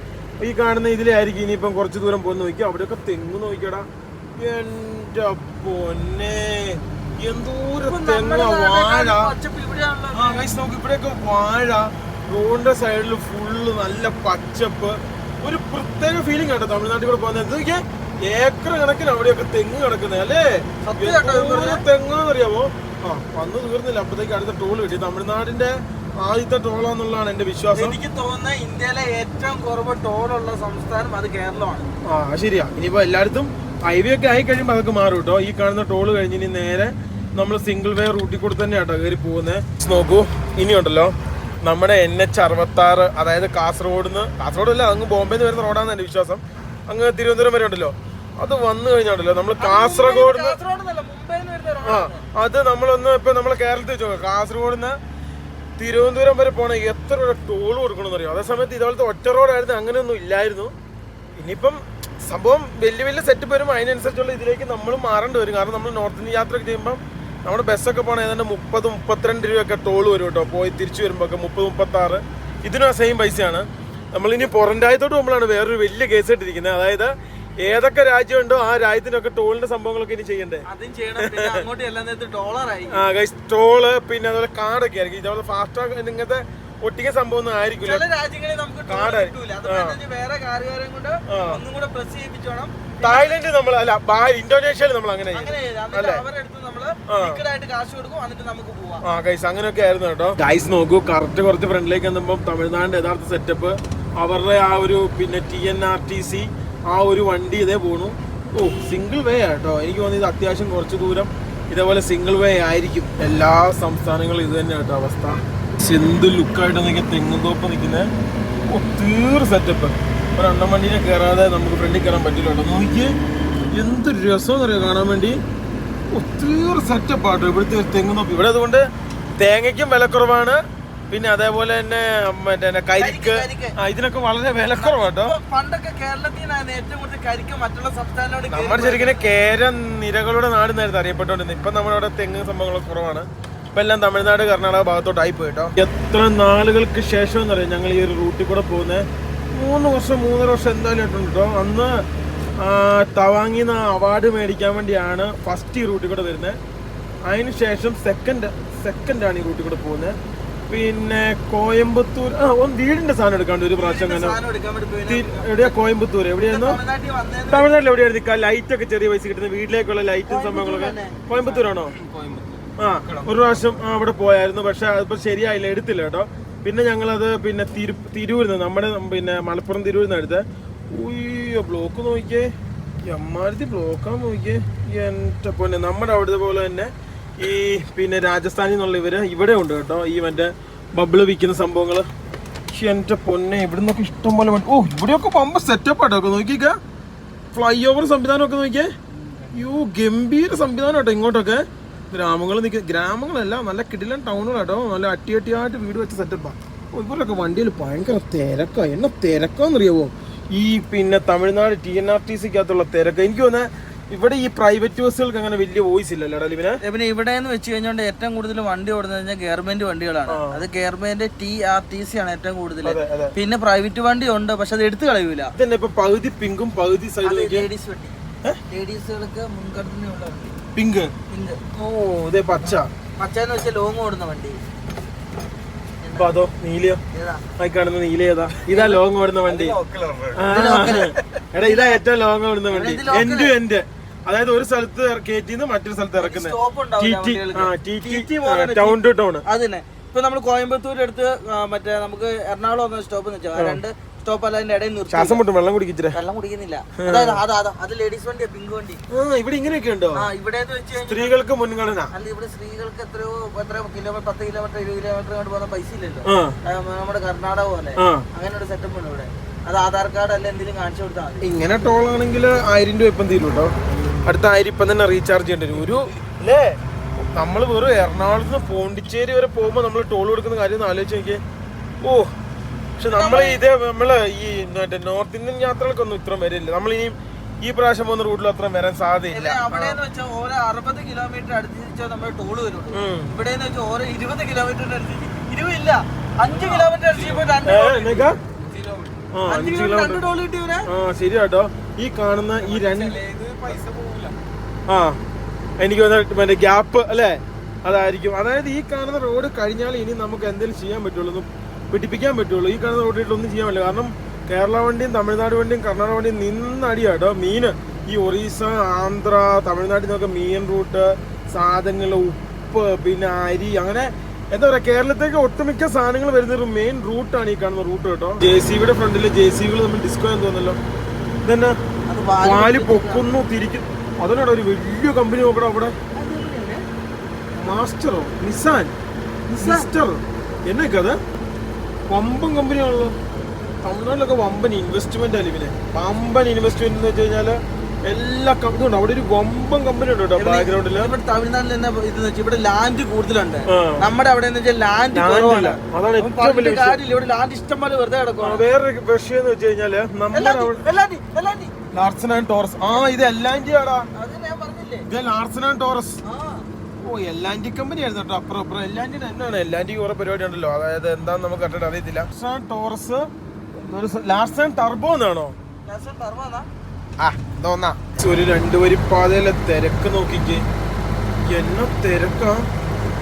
ഈ കാണുന്ന ഇതിലായിരിക്കും ഇനിയിപ്പം കുറച്ച് ദൂരം പോകുന്ന നോക്കിയാൽ. അവിടെയൊക്കെ തെങ്ങ് നോക്കിയടാ, എൻ്റെ പൊന്നെ, എന്തോരം തെങ്ങ, വാഴ. നോക്കി, ഇവിടെയൊക്കെ വാഴ, റോഡിന്റെ സൈഡിൽ ഫുള്ള് നല്ല പച്ചപ്പ്, ഒരു പ്രത്യേക ഫീലിംഗ് കേട്ടോ തമിഴ്നാട്ടിൽ കൂടെ പോകുന്നത്. ഏക്കർ കണക്കിന് അവിടെയൊക്കെ തെങ്ങ് കിടക്കുന്നത് അല്ലേ, തെങ്ങാന്നറിയാമോ? വന്ന് തീർന്നില്ല, അപ്പത്തേക്ക് അടുത്ത ടോൾ കിട്ടി. തമിഴ്നാടിന്റെ ആദ്യത്തെ ടോളാന്നുള്ളതാണ് എന്റെ വിശ്വാസം. എനിക്ക് തോന്നുന്നത് ഇന്ത്യയിലെ ഏറ്റവും കുറവ് ടോളുള്ള സംസ്ഥാനം അത് കേരളമാണ്. ശരിയാ. ഇനിയിപ്പോ എല്ലായിടത്തും ഹൈവേ ഒക്കെ ആയി കഴിയുമ്പോൾ അതൊക്കെ മാറും കേട്ടോ. ഈ കാണുന്ന ടോള് കഴിഞ്ഞ് ഇനി നേരെ നമ്മൾ സിംഗിൾ വേ റൂട്ടിൽ കൂടെ തന്നെ കേട്ടോ കയറി പോകുന്നത്. നോക്കൂ, ഇനിയുണ്ടല്ലോ നമ്മുടെ NH 66, അതായത് കാസർഗോഡ് അല്ല, അങ്ങ് ബോംബെന്ന് വരുന്ന റോഡാണ് എന്റെ വിശ്വാസം. അങ്ങ് തിരുവനന്തപുരം വരെ ഉണ്ടല്ലോ, അത് വന്നു കഴിഞ്ഞാണ്ടല്ലോ നമ്മൾ കാസർഗോഡ് അത് നമ്മളൊന്ന് ഇപ്പൊ നമ്മളെ കേരളത്തിൽ വെച്ചോ, കാസർഗോഡിന്ന് തിരുവനന്തപുരം വരെ പോണ എത്ര രൂപ ടോൾ കൊടുക്കണമെന്ന് അറിയോ? അതേ സമയത്ത് ഇതുപോലത്തെ ഒറ്റ റോഡായിരുന്നു, അങ്ങനെയൊന്നും ഇല്ലായിരുന്നു. ഇനിയിപ്പം സംഭവം വലിയ വലിയ സെറ്റപ്പ് വരുമ്പോൾ അതിനനുസരിച്ചുള്ള ഇതിലേക്ക് നമ്മൾ മാറേണ്ടി വരും. കാരണം നമ്മൾ നോർത്ത് ഇന്ത്യ യാത്രയൊക്കെ ചെയ്യുമ്പോൾ നമ്മുടെ ബസ്സൊക്കെ പോകണം ഏതാണ്ട് 30-32 രൂപയൊക്കെ ടോൾ വരും കേട്ടോ. പോയി തിരിച്ചു വരുമ്പോൾ ഒക്കെ 30-36. ഇതിനും ആ സെയിം പൈസയാണ്. നമ്മളിനി പുറം രാജ്യത്തോട്ട് പോകുമ്പോഴാണ് വേറൊരു വലിയ കേസ് ഇട്ടിരിക്കുന്നത്. അതായത് ഏതൊക്കെ രാജ്യമുണ്ടോ ആ രാജ്യത്തിനൊക്കെ ടോളിന്റെ സംഭവങ്ങളൊക്കെ ഇനി ചെയ്യണ്ടേ. ടോള്, പിന്നെ അതുപോലെ കാർഡൊക്കെ ആയിരിക്കും. ഇതുപോലെ ഫാസ്റ്റാഗ് ഇങ്ങനത്തെ ഒട്ടിക്ക സംഭവം ഒന്നും ആയിരിക്കില്ല. തായ്ലൻഡ് നമ്മൾ അല്ല, ഇന്തോനേഷ്യയിൽ നമ്മൾ അങ്ങനെ ഗൈസ് അങ്ങനെയൊക്കെ ആയിരുന്നു കേട്ടോ. ഗൈസ് നോക്കൂ, കറക്റ്റ് കുറച്ച് ഫ്രണ്ടിലേക്ക് വന്നപ്പോൾ തമിഴ്നാടിന്റെ യഥാർത്ഥ സെറ്റപ്പ്, അവരുടെ ആ ഒരു പിന്നെ TNRTC ആ ഒരു വണ്ടി ഇതേ പോണു. സിംഗിൾ വേ ആട്ടോ. എനിക്ക് തോന്നിയത് അത്യാവശ്യം കുറച്ച് ദൂരം ഇതേപോലെ സിംഗിൾ വേ ആയിരിക്കും എല്ലാ സംസ്ഥാനങ്ങളും. ഇത് തന്നെ കേട്ടോ അവസ്ഥ. എന്ത് ലുക്കായിട്ട് നിൽക്കുക, തെങ്ങുന്തോപ്പ് നിൽക്കുന്നത്. തീർ സെറ്റപ്പ്. ഒരു അണ്ണമണ്ടീനെ കയറാതെ നമുക്ക് ഫ്രണ്ടിൽ കയറാൻ പറ്റില്ല കേട്ടോ. നോക്കിയേ എന്ത് രസം എന്നറിയാം കാണാൻ വേണ്ടി. തീർ സെറ്റപ്പ് ആട്ടോ ഇവിടുത്തെ തെങ്ങുന്തോപ്പ്. ഇവിടെ അതുകൊണ്ട് തേങ്ങയ്ക്കും വിലക്കുറവാണ്, പിന്നെ അതേപോലെ തന്നെ മറ്റേ കരിക്ക്, ഇതിനൊക്കെ വളരെ വിലക്കുറവാട്ടോ. പണ്ടൊക്കെ കേരളത്തിനാണ് ഏറ്റവും കൂടുതൽ കരിക്ക് മറ്റുള്ള സംസ്ഥാനങ്ങളോട്. നമ്മുടെ ശരിക്കും കേര നിരകളുടെ നാട് നേരത്തെ അറിയപ്പെട്ടോണ്ടിരുന്നത്. ഇപ്പൊ നമ്മുടെ അവിടെ തെങ്ങ് സംഭവങ്ങളൊക്കെ കുറവാണ്. ഇപ്പൊ എല്ലാം തമിഴ്നാട്, കർണാടക ഭാഗത്തോട്ടായി പോയിട്ടോ. എത്ര നാളുകൾക്ക് ശേഷം എന്നറിയാം ഞങ്ങൾ ഈ ഒരു റൂട്ടിൽ കൂടെ പോകുന്നത്. 3-3.5 വർഷം എന്തായാലും ആയിട്ടുണ്ട് കേട്ടോ. അന്ന് തവാങ്ങിൽ നിന്ന് അവാർഡ് മേടിക്കാൻ വേണ്ടിയാണ് ഫസ്റ്റ് ഈ റൂട്ടിൽ കൂടെ വരുന്നത്. അതിനുശേഷം സെക്കൻഡാണ് ഈ റൂട്ടിൽ കൂടെ പോകുന്നത്. പിന്നെ കോയമ്പത്തൂർ വീടിന്റെ സാധനം എടുക്കാണ്ട് ഒരു പ്രാവശ്യം അങ്ങനെ. എവിടെയാ കോയമ്പത്തൂർ? എവിടെയായിരുന്നു? തമിഴ്നാട്ടിൽ എവിടെയായിരുന്നു? ലൈറ്റ് ഒക്കെ ചെറിയ പൈസ കിട്ടുന്ന വീട്ടിലേക്കുള്ള ലൈറ്റും സംഭവങ്ങളൊക്കെ കോയമ്പത്തൂരാണോ? ഒരു പ്രാവശ്യം അവിടെ പോയായിരുന്നു. പക്ഷെ അതിപ്പോ ശരിയായില്ല, എടുത്തില്ല കേട്ടോ. പിന്നെ ഞങ്ങളത് പിന്നെ തിരൂരിൽ നിന്ന്, നമ്മുടെ പിന്നെ മലപ്പുറം തിരൂരിൽ നിന്ന് എടുത്ത്. ബ്ലോക്ക് നോക്കിയേ, എമ്മാരത്തി ബ്ലോക്കാൻ നോക്കിയേ എൻ്റെ പൊന്നെ. നമ്മുടെ അവിടുത്തെ പോലെ തന്നെ ഈ പിന്നെ രാജസ്ഥാനിൽ നിന്നുള്ള ഇവര് ഇവിടെ ഉണ്ട് കേട്ടോ, ഈ മറ്റേ ബബിള് വിൽക്കുന്ന സംഭവങ്ങൾ. എൻ്റെ പൊന്നെ, ഇവിടെ നിന്നൊക്കെ ഇഷ്ടം പോലെ ഓ ഇവിടെയൊക്കെ പമ്പ് സെറ്റപ്പ് ആട്ടോ. നോക്കിക്ക ഫ്ലൈ ഓവർ സംവിധാനമൊക്കെ നോക്കിയേ. ഗംഭീര സംവിധാനം കേട്ടോ. ഇങ്ങോട്ടൊക്കെ ഗ്രാമങ്ങളല്ല, നല്ല കിടിലൻ ടൗണുകളാട്ടോ, നല്ല അട്ടിയായിട്ട് വീട് വെച്ച സെറ്റപ്പാണ്. ഇവരൊക്കെ വണ്ടിയിൽ ഭയങ്കര തിരക്കാണ്. എന്നെ തിരക്കാന്നറിയാവോ ഈ പിന്നെ തമിഴ്നാട് TNRTCക്കകത്തുള്ള തിരക്ക്. എനിക്ക് തോന്നുന്നത് ഇവിടെ ഈ പ്രൈവറ്റ് ബസ്സുകൾക്ക് അങ്ങനെ വലിയ വോയിസ് ഇല്ലല്ലോ പിന്നെ ഇവിടെ എന്ന് വെച്ച് കഴിഞ്ഞാൽ ഏറ്റവും കൂടുതൽ വണ്ടി ഓടുന്നത് കഴിഞ്ഞാൽ ഗവൺമെന്റ് വണ്ടികളാണ്. അത് ഗവൺമെന്റ് TRTC ആണ് ഏറ്റവും കൂടുതൽ. പിന്നെ പ്രൈവറ്റ് വണ്ടി ഉണ്ട്, പക്ഷെ അത് എടുത്തു കളയൂല. ഇതന്നെ ഇപ്പൊ പകുതി പിങ്കും പകുതി ലേഡീസ് വണ്ടി, ലേഡീസുകൾക്ക് മുൻഗണനയുള്ള വണ്ടി. പിങ്ക്. ഓ ഇതേ പച്ച. പച്ചന്ന് വെച്ചാൽ ലോങ് ഓടുന്ന വണ്ടി. അപ്പൊ അതോ നീലയോ? കാണുന്ന നീല ഏതാ? ഇതാ ലോങ് ഓടുന്ന വണ്ടി. എടാ ഇതാ ഏറ്റവും ലോങ് ഓടുന്ന വണ്ടി. എൻഡ് അതായത് ഒരു സ്ഥലത്ത് കയറ്റിന്ന് മറ്റൊരു സ്ഥലത്ത് ഇറക്കുന്നത്. Town to town. അതന്നെ. ഇപ്പൊ നമ്മൾ കോയമ്പത്തൂർ എടുത്ത് മറ്റേ നമുക്ക് എറണാകുളം സ്റ്റോപ്പ് എന്ന് വെച്ചാൽ 2 സ്റ്റോപ്പ് അല്ല അതിന്റെ ഇടയിൽ നിർത്തി. ശ്വാസം മുട്ടും, വെള്ളം കുടിക്കിച്ചിട്ട്. വെള്ളം കുടിക്കുന്നില്ല. അതായത് അത് ലേഡീസ് വണ്ടിയാ, പിങ്ക് വണ്ടി. ഇവിടെ ഇങ്ങനെയൊക്കെ ഉണ്ടോ? ഇവിടെ സ്ത്രീകൾക്ക് മുൻഗണന. അല്ല ഇവിടെ സ്ത്രീകൾക്ക് എത്രയോ കിലോമീറ്റർ 10 കിലോമീറ്റർ 20 കിലോമീറ്റർ കൊണ്ട് പോകുന്ന പൈസ ഇല്ലല്ലോ. നമ്മുടെ കർണാടക പോലെ അങ്ങനെ ഒരു സെറ്റപ്പ് ഉണ്ട് ഇവിടെ. അത് ആധാർ കാർഡ് അല്ല എന്തെങ്കിലും കാണിച്ചു കൊടുത്താൽ മതി. ഇങ്ങനെ ടോൾ ആണെങ്കിൽ 1000 രൂപ ഇപ്പം തീരും കേട്ടോ. അടുത്ത 1000 ഇപ്പം തന്നെ റീചാർജ് ചെയ്യേണ്ടി വരും. ഒരു അല്ലേ നമ്മൾ വെറും എറണാകുളത്ത് നിന്ന് പോണ്ടിച്ചേരി വരെ പോകുമ്പോൾ നമ്മൾ ടോൾ കൊടുക്കുന്ന കാര്യം ഒന്ന് ആലോചിച്ച് നോക്കിയേ. പക്ഷെ നമ്മള് ഈ മറ്റേ നോർത്ത് ഇന്ത്യൻ യാത്രകൾക്കൊന്നും ഇത്ര വരില്ല. നമ്മൾ ഈ പ്രാവശ്യം പോകുന്ന റൂട്ടിൽ അത്ര വരാൻ സാധ്യതയില്ല. അവിടെ വെച്ചാൽ ഓരോ 60 കിലോമീറ്റർ അടുത്ത് നമ്മൾ ടോള് വരുള്ളൂ. ഇവിടെ വെച്ചാൽ ഓരോ 20 കിലോമീറ്ററിന്റെ അടുത്ത് 20 ഇല്ല 5 കിലോമീറ്റർ ശരിയാട്ടോ. ഈ കാണുന്ന ഈ എനിക്ക് മറ്റേ ഗ്യാപ്പ് അല്ലേ അതായിരിക്കും. അതായത് ഈ കാണുന്ന റോഡ് കഴിഞ്ഞാൽ ഇനി നമുക്ക് എന്തെങ്കിലും ചെയ്യാൻ പറ്റുള്ളൂ, പിടിപ്പിക്കാൻ പറ്റുള്ളൂ. ഈ കാണുന്ന റോഡിൽ ഒന്നും ചെയ്യാൻ പറ്റില്ല. കാരണം കേരള വണ്ടിയും തമിഴ്നാട് വണ്ടിയും കർണാടക വണ്ടിയും നിന്നടിയാട്ടോ. മീൻ ഈ ഒറീസ, ആന്ധ്ര, തമിഴ്നാട്ടിൽ നിന്നൊക്കെ മീൻ റൂട്ട്, സാധനങ്ങൾ, ഉപ്പ്, പിന്നെ അരി, അങ്ങനെ എന്താ പറയാ കേരളത്തേക്ക് ഒട്ടുമിക്ക സാധനങ്ങൾ വരുന്ന മെയിൻ റൂട്ടാണ് ഈ കാണുന്ന റൂട്ട് കേട്ടോ. JCBയുടെ ഫ്രണ്ടില് JCBകൾ നമ്മൾ ഡിസ്കോ എന്ന് തോന്നല്ലോ. ഇതന്നെ വാല് പൊക്കുന്നു തിരിക്കും. അതിനോട് ഒരു വലിയ കമ്പനി നോക്കണം അവിടെ. മാസ്റ്ററോ നിസാൻ മിസ്റ്റർ എന്നൊക്കെ അത് വമ്പൻ കമ്പനിയാണല്ലോ. തമിഴ്നാട്ടിലൊക്കെ വമ്പൻ ഇൻവെസ്റ്റ്മെന്റ് അല്ല ഇവന്. വമ്പൻ ഇൻവെസ്റ്റ്മെന്റ് എന്ന് വെച്ച് കഴിഞ്ഞാല് എല്ലാ കമ്പനിയും അവിടെ ഒരു വമ്പൻ കമ്പനി ഉണ്ട് കേട്ടോ ബാക്ക്ഗ്രൗണ്ടില്. തമിഴ്നാട്ടിൽ എന്താ ഇത് ഇവിടെ ലാൻഡ് കൂടുതലുണ്ട്. നമ്മുടെ അവിടെ ലാൻഡ് കുറവാണ്. അതാണ് ഏറ്റവും വലിയ വിഷയം. ഇവിടെ ലാൻഡ് ഇഷ്ടം പോലെ വെറുതെ കിടക്കും. വേറൊരു വിഷയം എന്ന് വെച്ച് കഴിഞ്ഞാല് നമ്മുടെ ലാർസൻ ആൻഡ് ടോറസ്. ഇത് എല്ലാൻഡിയാടാ. ഇത് ലാർസൻ ആൻഡ് ടോറസ്. എല്ലാൻഡി കമ്പനി ആയിരുന്നു കേട്ടോ. അപ്പുറം എല്ലാൻഡിന് എന്നാണ് എല്ലാൻഡി കുറെ പരിപാടി ഉണ്ടല്ലോ. അതായത് എന്താന്ന് നമുക്ക് കണ്ടിട്ട് അറിയത്തില്ല. ടോറസ് ലാർസൻ ടർബോ എന്നാണോ? ഒരു 2 വരി പാതയിലെ തിരക്ക് നോക്കിക്കേ. എന്നെ തിരക്കാ.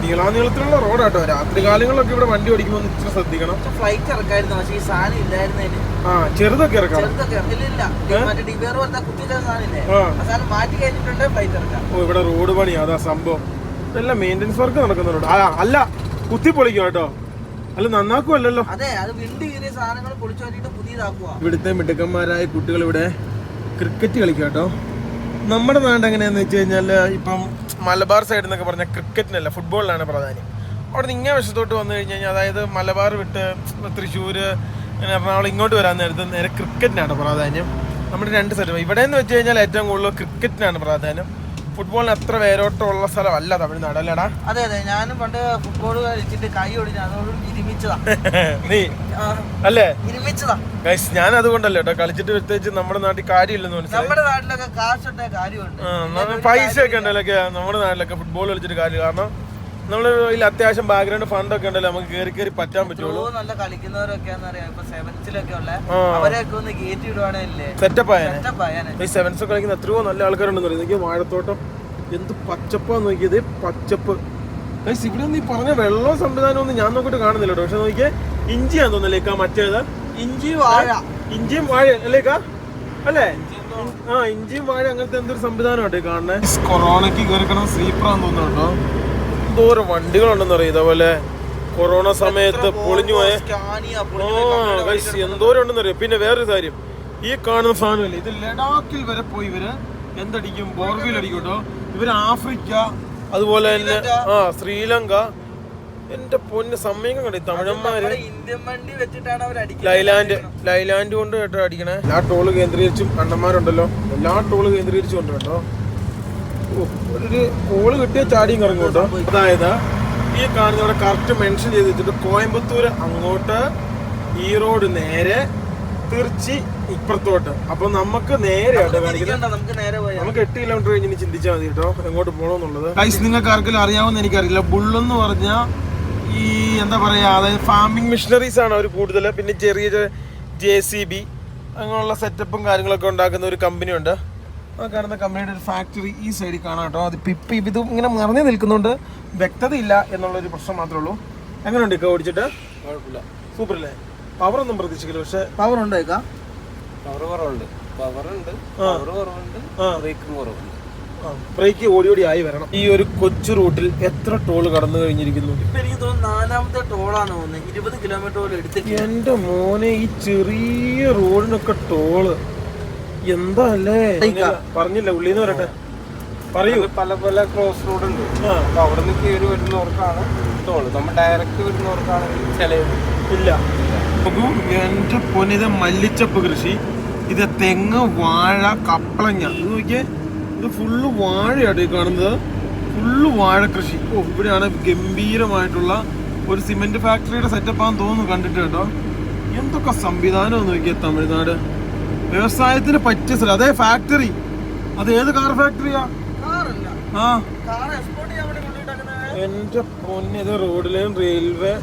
നീളാനീളത്തിലുള്ള റോഡാട്ടോ. രാത്രി കാലങ്ങളിലൊക്കെ ഇവിടെ വണ്ടി ഓടിക്കുമ്പോൾ ഇത്ര ശ്രദ്ധിക്കണം. ഫ്ലൈറ്റ് ഇറക്കായിരുന്നു, പക്ഷേ ഈ സാധനം ഇല്ലായിരുന്നേന്. ചെറുതൊക്കെ ഇറക്കാം. മാറ്റി കഴിഞ്ഞിട്ടുണ്ട് ഫ്ലൈറ്റ് ഇറക്കാം. ഇവിടെ റോഡ് പണി അതാ സംഭവം. ഇതെല്ലാം മെയിൻ്റെനൻസ് വർക്ക് നടക്കുന്നുണ്ട്. അല്ല കുത്തിപ്പൊളിക്കും കേട്ടോ. അല്ല നന്നാക്കുമല്ലോ. അതെ, അത് വിണ്ട് കീറിയ സാധനങ്ങൾ പൊളിച്ചു മാറ്റിയിട്ട് പുതിയതാക്കുക. ഇവിടുത്തെ മിടുക്കന്മാരായ കുട്ടികൾ ഇവിടെ ക്രിക്കറ്റ് കളിക്കുക കേട്ടോ. നമ്മുടെ നാട് എങ്ങനെയാന്ന് വെച്ച് കഴിഞ്ഞാൽ ഇപ്പം മലബാർ സൈഡ് എന്നൊക്കെ പറഞ്ഞാൽ ക്രിക്കറ്റിനല്ല ഫുട്ബോളിലാണ് പ്രാധാന്യം. അവിടെ നിന്ന് ഇങ്ങനെ വശത്തോട്ട് വന്നു കഴിഞ്ഞ് കഴിഞ്ഞാൽ അതായത് മലബാർ വിട്ട് തൃശ്ശൂർ, എറണാകുളം ഇങ്ങോട്ട് വരാൻ നേരത്ത് നേരെ ക്രിക്കറ്റിനാണ് പ്രാധാന്യം. നമ്മുടെ 2 സൈഡ് ഇവിടെ എന്ന് വെച്ച് കഴിഞ്ഞാൽ ഏറ്റവും കൂടുതൽ ക്രിക്കറ്റിനാണ് പ്രാധാന്യം. ഫുട്ബോളിന് അത്ര വേരോട്ടമുള്ള സ്ഥലമല്ല തമിഴ്നാട് അല്ലേടാ? അതെ അതെ, ഞാനും പണ്ട് ഫുട്ബോൾ കളിച്ചിട്ട് കൈ ഒടിഞ്ഞു, അതോടും ഇരുമിച്ചതാ. നീ അല്ലേ? ഇരുമിച്ചതാ. ഞാൻ അതുകൊണ്ടല്ലോ കേട്ടോ കളിച്ചിട്ട് പ്രത്യേകിച്ച് നമ്മുടെ നാട്ടിൽ കാര്യമില്ലെന്ന് മനസ്സിലായി. നമ്മുടെ നാട്ടിലൊക്കെ കാശുണ്ടെ കാര്യമുണ്ട്, പൈസ ഒക്കെ ഉണ്ടല്ലോ നമ്മുടെ നാട്ടിലൊക്കെ ഫുട്ബോൾ കളിച്ചിട്ട് കാര്യം. കാരണം നമ്മള് ഇതിൽ അത്യാവശ്യം ബാക്ക്ഗ്രൗണ്ട് ഫണ്ട് ഒക്കെ ഉണ്ടല്ലോ, നമുക്ക് കയറി പറ്റാൻ പറ്റുള്ളൂ. നല്ല കളിക്കുന്നവരൊക്കെ സെവൻസിലൊക്കെ ഉള്ള അവരെയൊക്കെ ഒന്ന് കയറ്റി വിടുവാണല്ലേ സെറ്റപ്പ് ആയാലും. ഈ സെവൻസ് കളിക്കുന്ന എത്രയോ നല്ല ആൾക്കാരുണ്ടെന്ന് പറയുന്നത്. എനിക്ക് വാഴത്തോട്ടം എന്ത് പച്ചപ്പാന്ന് നോക്കിയത്, പച്ചപ്പ്. ഇവിടെ ഒന്നും ഈ പറഞ്ഞ വെള്ളവും സംവിധാനം ഒന്നും ഞാൻ നോക്കിട്ട് കാണുന്നില്ല കേട്ടോ. പക്ഷെ നോക്കിയേ ഇഞ്ചിയാന്ന് തോന്നുന്നല്ലേക്കാ മറ്റേത്. ഇഞ്ചിയും വാഴ അല്ലേക്കാ അല്ലേ? ഇഞ്ചിയും വാഴ അങ്ങനത്തെ എന്തൊരു സംവിധാനമായിട്ട് കാണുന്നത്. കൊറോണയ്ക്ക് കയറിക്കണം സ്ലീപ്പറാന്ന് തോന്നുന്നു കേട്ടോ. എന്തോരം വണ്ടികളുണ്ടെന്ന് അറിയാം. ഇതേപോലെ കൊറോണ സമയത്ത് പൊളിഞ്ഞു പോയ എന്തോരം ഉണ്ടെന്ന് അറിയാം. പിന്നെ വേറൊരു കാര്യം, ഈ കാണുന്ന സാധനമല്ലേ ഇത് ലഡാക്കിൽ വരെ പോയി ഇവര് എന്തടിക്കും, ബോർവിൽ അടിക്കും കേട്ടോ. ഇവര് ആഫ്രിക്ക, അതുപോലെ തന്നെ ശ്രീലങ്ക. എന്റെ പൊന്ന് സമയം കണ്ടി തമിഴന്മാര് ഇന്ത്യൻ വണ്ടി വെച്ചിട്ടാണ് അവർ അടിക്കുന്നത്. ലൈലാൻഡ് കൊണ്ട് കേട്ടോ അടിക്കണേ. എല്ലാ ടോള് കേന്ദ്രീകരിച്ചും അണ്ണന്മാരുണ്ടല്ലോ, എല്ലാ ടോള് കേന്ദ്രീകരിച്ചും ഉണ്ട് കേട്ടോ. ഒരു കോള് കിട്ടിയ ചാടിയും കറങ്ങും കേട്ടോ. അതായത് ഈ കാണുന്ന ഇവിടെ കറക്റ്റ് മെൻഷൻ ചെയ്ത് വെച്ചിട്ട് കോയമ്പത്തൂർ അങ്ങോട്ട്, ഈറോഡ് നേരെ, തിരുച്ചി ഇപ്പുറത്തോട്ട്. അപ്പൊ നമുക്ക് നേരെ നമുക്ക് 8 കിലോമീറ്റർ കഴിഞ്ഞ് ചിന്തിച്ചാൽ മതി കേട്ടോ എങ്ങോട്ട് പോകണമെന്നുള്ളത്. ഗൈസ് നിങ്ങൾക്ക് ആർക്കെങ്കിലും അറിയാവുന്ന എനിക്കറിയില്ല. ബുള്ളെന്ന് പറഞ്ഞാൽ ഈ എന്താ പറയാ, അതായത് ഫാമിംഗ് മെഷീനറീസ് ആണ് അവർ കൂടുതൽ. പിന്നെ ചെറിയ JCB അങ്ങനെയുള്ള സെറ്റപ്പും കാര്യങ്ങളൊക്കെ ഉണ്ടാക്കുന്ന ഒരു കമ്പനി ഉണ്ട്. ആ കാണുന്ന കമ്പനിയുടെ ഒരു ഫാക്ടറി ഈ സൈഡിൽ കാണാം കേട്ടോ. അത് ഇത് ഇങ്ങനെ നിറഞ്ഞു നിൽക്കുന്നുണ്ട്, വ്യക്തതയില്ല എന്നുള്ളൊരു പ്രശ്നം മാത്രമേ ഉള്ളൂ. എങ്ങനെയുണ്ട് ഇക്ക ഓടിച്ചിട്ട്? കുഴപ്പമില്ല, സൂപ്പർ അല്ലേ? പവറൊന്നും പ്രതീക്ഷിക്കില്ല, പക്ഷെ പവർ ഉണ്ടേക്കാം. പവർ കുറവുണ്ട്, ബ്രേക്കും കുറവുണ്ട്. ബ്രേക്ക് ഓടി ആയി വരണം. ഈ ഒരു കൊച്ചു റൂട്ടിൽ എത്ര ടോള് കടന്നു കഴിഞ്ഞിരിക്കുന്നു? ഇപ്പൊ എനിക്ക് തോന്നുന്നു 4ാമത്തെ ടോളാണ് തോന്നുന്നത്. 20 കിലോമീറ്റർ പോലും എടുത്തിട്ട്. എന്റെ മോനെ, ഈ ചെറിയ റോഡിനൊക്കെ ടോള് എന്താ അല്ലേ? പറഞ്ഞില്ല ഉള്ളിന്ന് വരട്ടെ, പറയൂ. പല പല ക്രോസ് റോഡ് ഉണ്ട്. അപ്പൊ അവിടെ നിന്ന് കയറി വരുന്നവർക്കാണ് ടോള്, നമ്മൾ ഡയറക്റ്റ് വരുന്നവർക്കാണെങ്കിൽ ചെലവ് ഇല്ല. എന്റെ പൊന്നെ, ഇത് മല്ലിച്ചപ്പ് കൃഷി, ഇത് തെങ്ങ്, വാഴ, കപ്പളങ്ങ. ഇത് നോക്കിയേ, ഇത് ഫുള്ള് വാഴയാണ് ഈ കാണുന്നത്, ഫുള്ള് വാഴ കൃഷി. ഇവിടെയാണ് ഗംഭീരമായിട്ടുള്ള ഒരു സിമെന്റ് ഫാക്ടറിയുടെ സെറ്റപ്പാന്ന് തോന്നുന്നു കണ്ടിട്ട് കേട്ടോ. എന്തൊക്കെ സംവിധാനം നോക്കിയ തമിഴ്നാട്. വ്യവസായത്തിന് പറ്റിയ സ്ഥലം. അതേ ഫാക്ടറി, അത് ഏത് കാർ ഫാക്ടറിയാ? ആ എന്റെ പൊന്നെ, ഇത് റോഡിലെയും railway